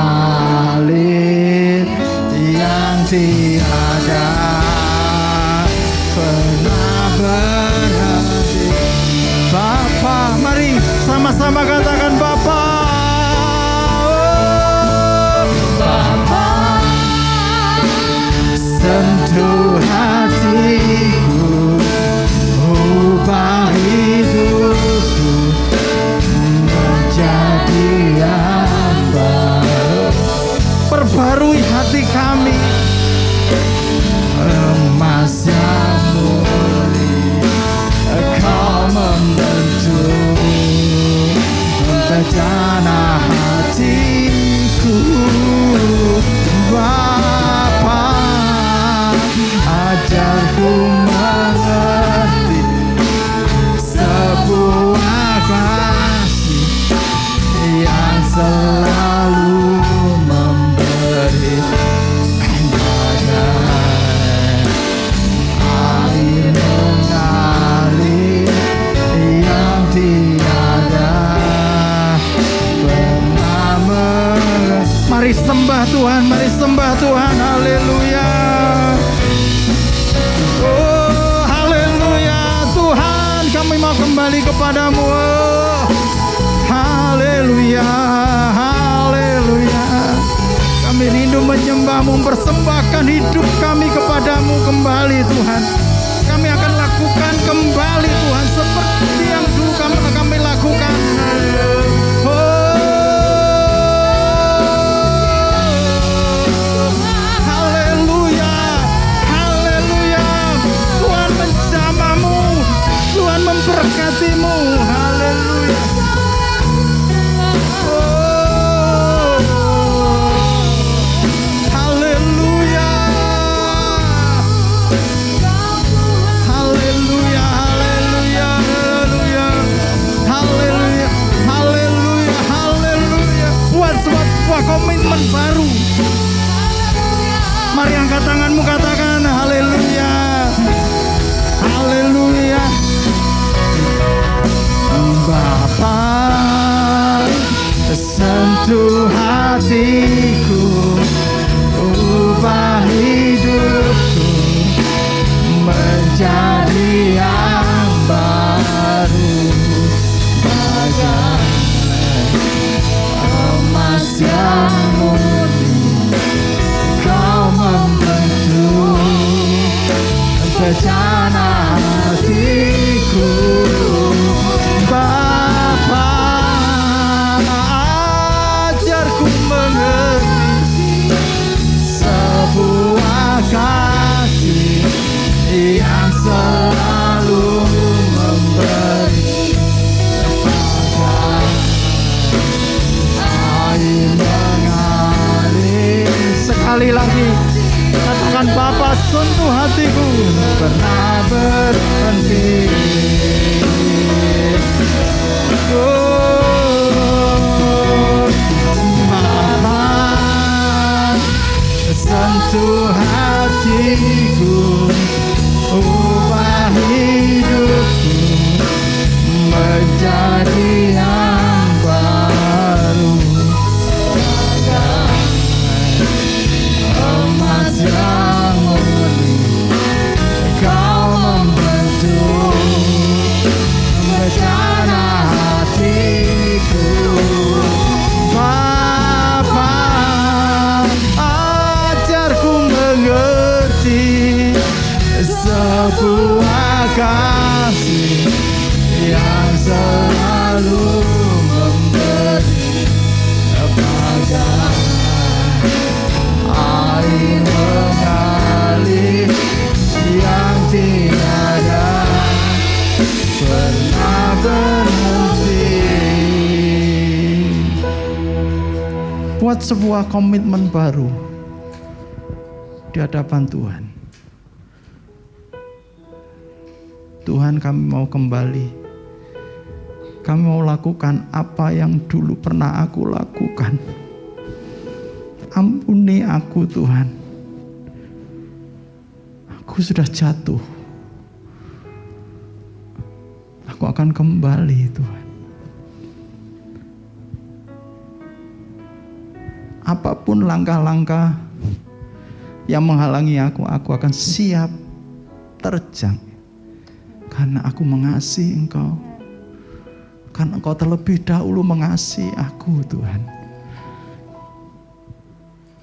yang tiada pernah berhenti. Bapa, mari sama-sama katakan Bapa. Oh, Bapa, sentuh hatiku, ubah hidupku menjadi yang baru. Perbarui hati kami, emas yang murni, Kau membentuk bejana hatiku. Bapa, ajarku mengerti sebuah kasih yang selalu memberi, bagai air mengalir yang tiada pernah berhenti. Mari sembah Tuhan, mari sembah Tuhan. Haleluya. Oh, haleluya. Tuhan, kami mau kembali kepadamu. Haleluya, haleluya. Kami rindu menyembahmu, mempersembahkan hidup kami kepadamu kembali Tuhan. Kami akan lakukan kembali Tuhan seperti yang dulu kami lakukan. Haleluya, haleluya. Tuhan menjamahmu, Tuhan memberkatimu. Haleluya. Komitmen baru. Mari angkat tanganmu, katakan haleluya, haleluya. Bapa, sentuh hatiku, ubah hidupku menjadi yang baru, bagai emas yang murni, Kau membentuk bejana hatiku. Bapa, ajarku mengerti selalu memberi air mengalir. Sekali lagi katakan, Bapa sentuh hatiku, pernah berhenti. Bapa sentuh hatiku, ubah hidupku menjadi yang baru. Emas yang murni Kau membentuk bencana hatiku. Bapa, ajarku mengerti sebuah kasih yang selalu memberi bagai air mengalir yang tiada pernah berhenti. Buat sebuah komitmen baru di hadapan Tuhan. Tuhan, kami mau kembali. Kami mau lakukan apa yang dulu pernah aku lakukan. Ampuni aku Tuhan. Aku sudah jatuh. Aku akan kembali Tuhan. Apapun langkah-langkah yang menghalangi aku akan siap terjang. Karena aku mengasihi Engkau. Karena Engkau terlebih dahulu mengasihi aku Tuhan.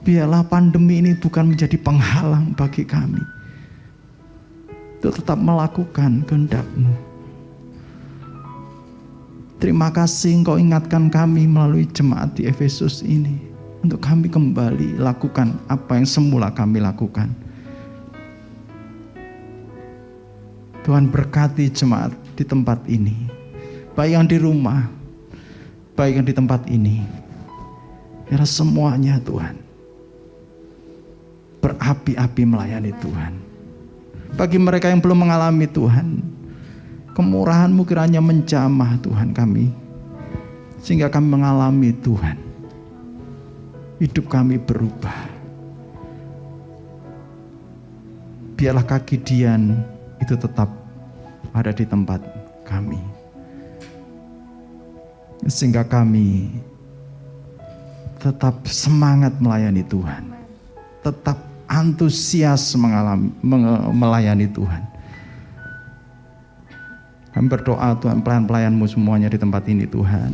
Biarlah pandemi ini bukan menjadi penghalang bagi kami untuk tetap melakukan kehendak-Mu. Terima kasih Engkau ingatkan kami melalui jemaat di Efesus ini untuk kami kembali lakukan apa yang semula kami lakukan. Tuhan berkati jemaat di tempat ini, baik yang di rumah, baik yang di tempat ini. Biar semuanya Tuhan berapi-api melayani Tuhan. Bagi mereka yang belum mengalami Tuhan, kemurahan-Mu kiranya menjamah Tuhan kami, sehingga kami mengalami Tuhan. Hidup kami berubah. Biarlah kaki Dian itu tetap ada di tempat kami, sehingga kami tetap semangat melayani Tuhan, tetap antusias melayani Tuhan. Kami berdoa Tuhan, pelayan-pelayan-Mu semuanya di tempat ini Tuhan,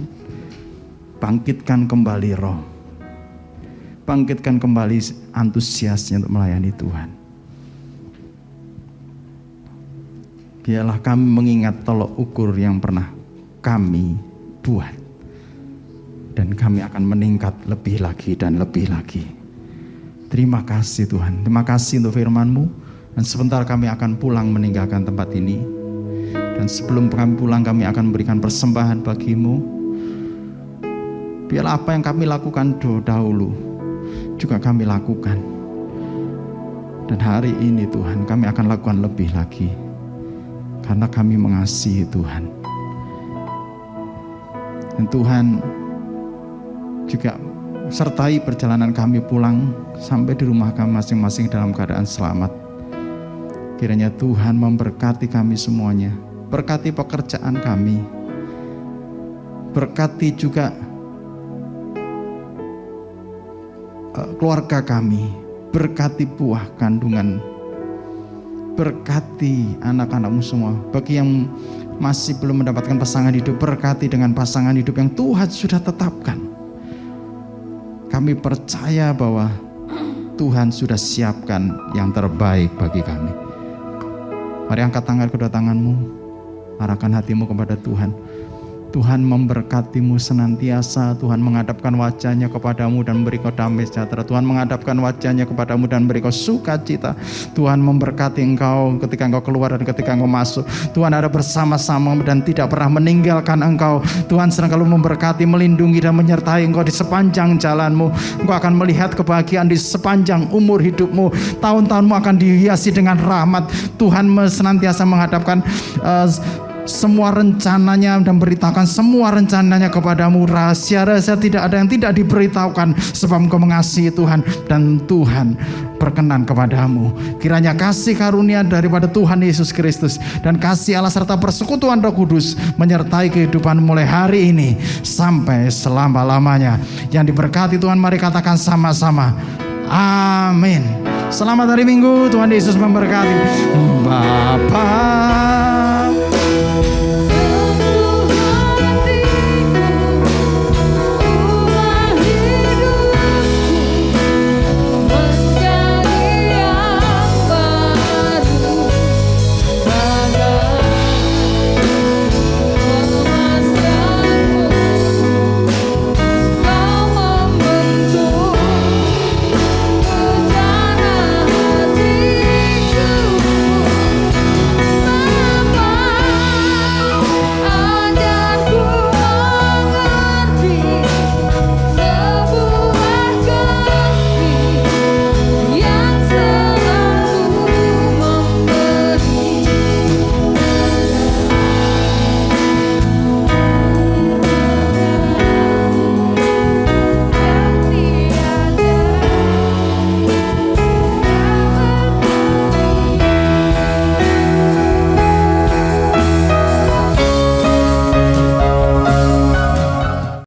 bangkitkan kembali roh, bangkitkan kembali antusiasnya untuk melayani Tuhan. Biarlah kami mengingat tolok ukur yang pernah kami buat, dan kami akan meningkat lebih lagi dan lebih lagi. Terima kasih Tuhan, terima kasih untuk firman-Mu. Dan sebentar kami akan pulang meninggalkan tempat ini. Dan sebelum kami pulang, kami akan memberikan persembahan bagi-Mu. Biarlah apa yang kami lakukan dahulu juga kami lakukan. Dan hari ini Tuhan, kami akan lakukan lebih lagi, karena kami mengasihi Tuhan. Dan Tuhan juga sertai perjalanan kami pulang sampai di rumah kami masing-masing dalam keadaan selamat. Kiranya Tuhan memberkati kami semuanya, berkati pekerjaan kami, berkati juga keluarga kami, berkati buah kandungan, berkati anak-anak-Mu semua. Bagi yang masih belum mendapatkan pasangan hidup, berkati dengan pasangan hidup yang Tuhan sudah tetapkan. Kami percaya bahwa Tuhan sudah siapkan yang terbaik bagi kami. Mari angkat tangan kedua tanganmu, arahkan hatimu kepada Tuhan. Tuhan memberkatimu senantiasa. Tuhan menghadapkan wajahnya kepadamu dan memberi kau damai sejahtera. Tuhan menghadapkan wajahnya kepadamu dan memberi kau sukacita. Tuhan memberkati engkau ketika engkau keluar dan ketika engkau masuk. Tuhan ada bersama-sama dan tidak pernah meninggalkan engkau. Tuhan selalu memberkati, melindungi dan menyertai engkau di sepanjang jalanmu. Engkau akan melihat kebahagiaan di sepanjang umur hidupmu. Tahun-tahunmu akan dihiasi dengan rahmat. Tuhan senantiasa menghadapkan semua rencananya dan beritahukan semua rencananya kepadamu. Rahasia-rahasia tidak ada yang tidak diberitahukan, sebab engkau mengasihi Tuhan dan Tuhan berkenan kepadamu. Kiranya kasih karunia daripada Tuhan Yesus Kristus dan kasih Allah serta persekutuan Roh Kudus menyertai kehidupan mulai hari ini sampai selama-lamanya. Yang diberkati Tuhan, mari katakan sama-sama, amin. Selamat hari Minggu, Tuhan Yesus memberkati. Bapa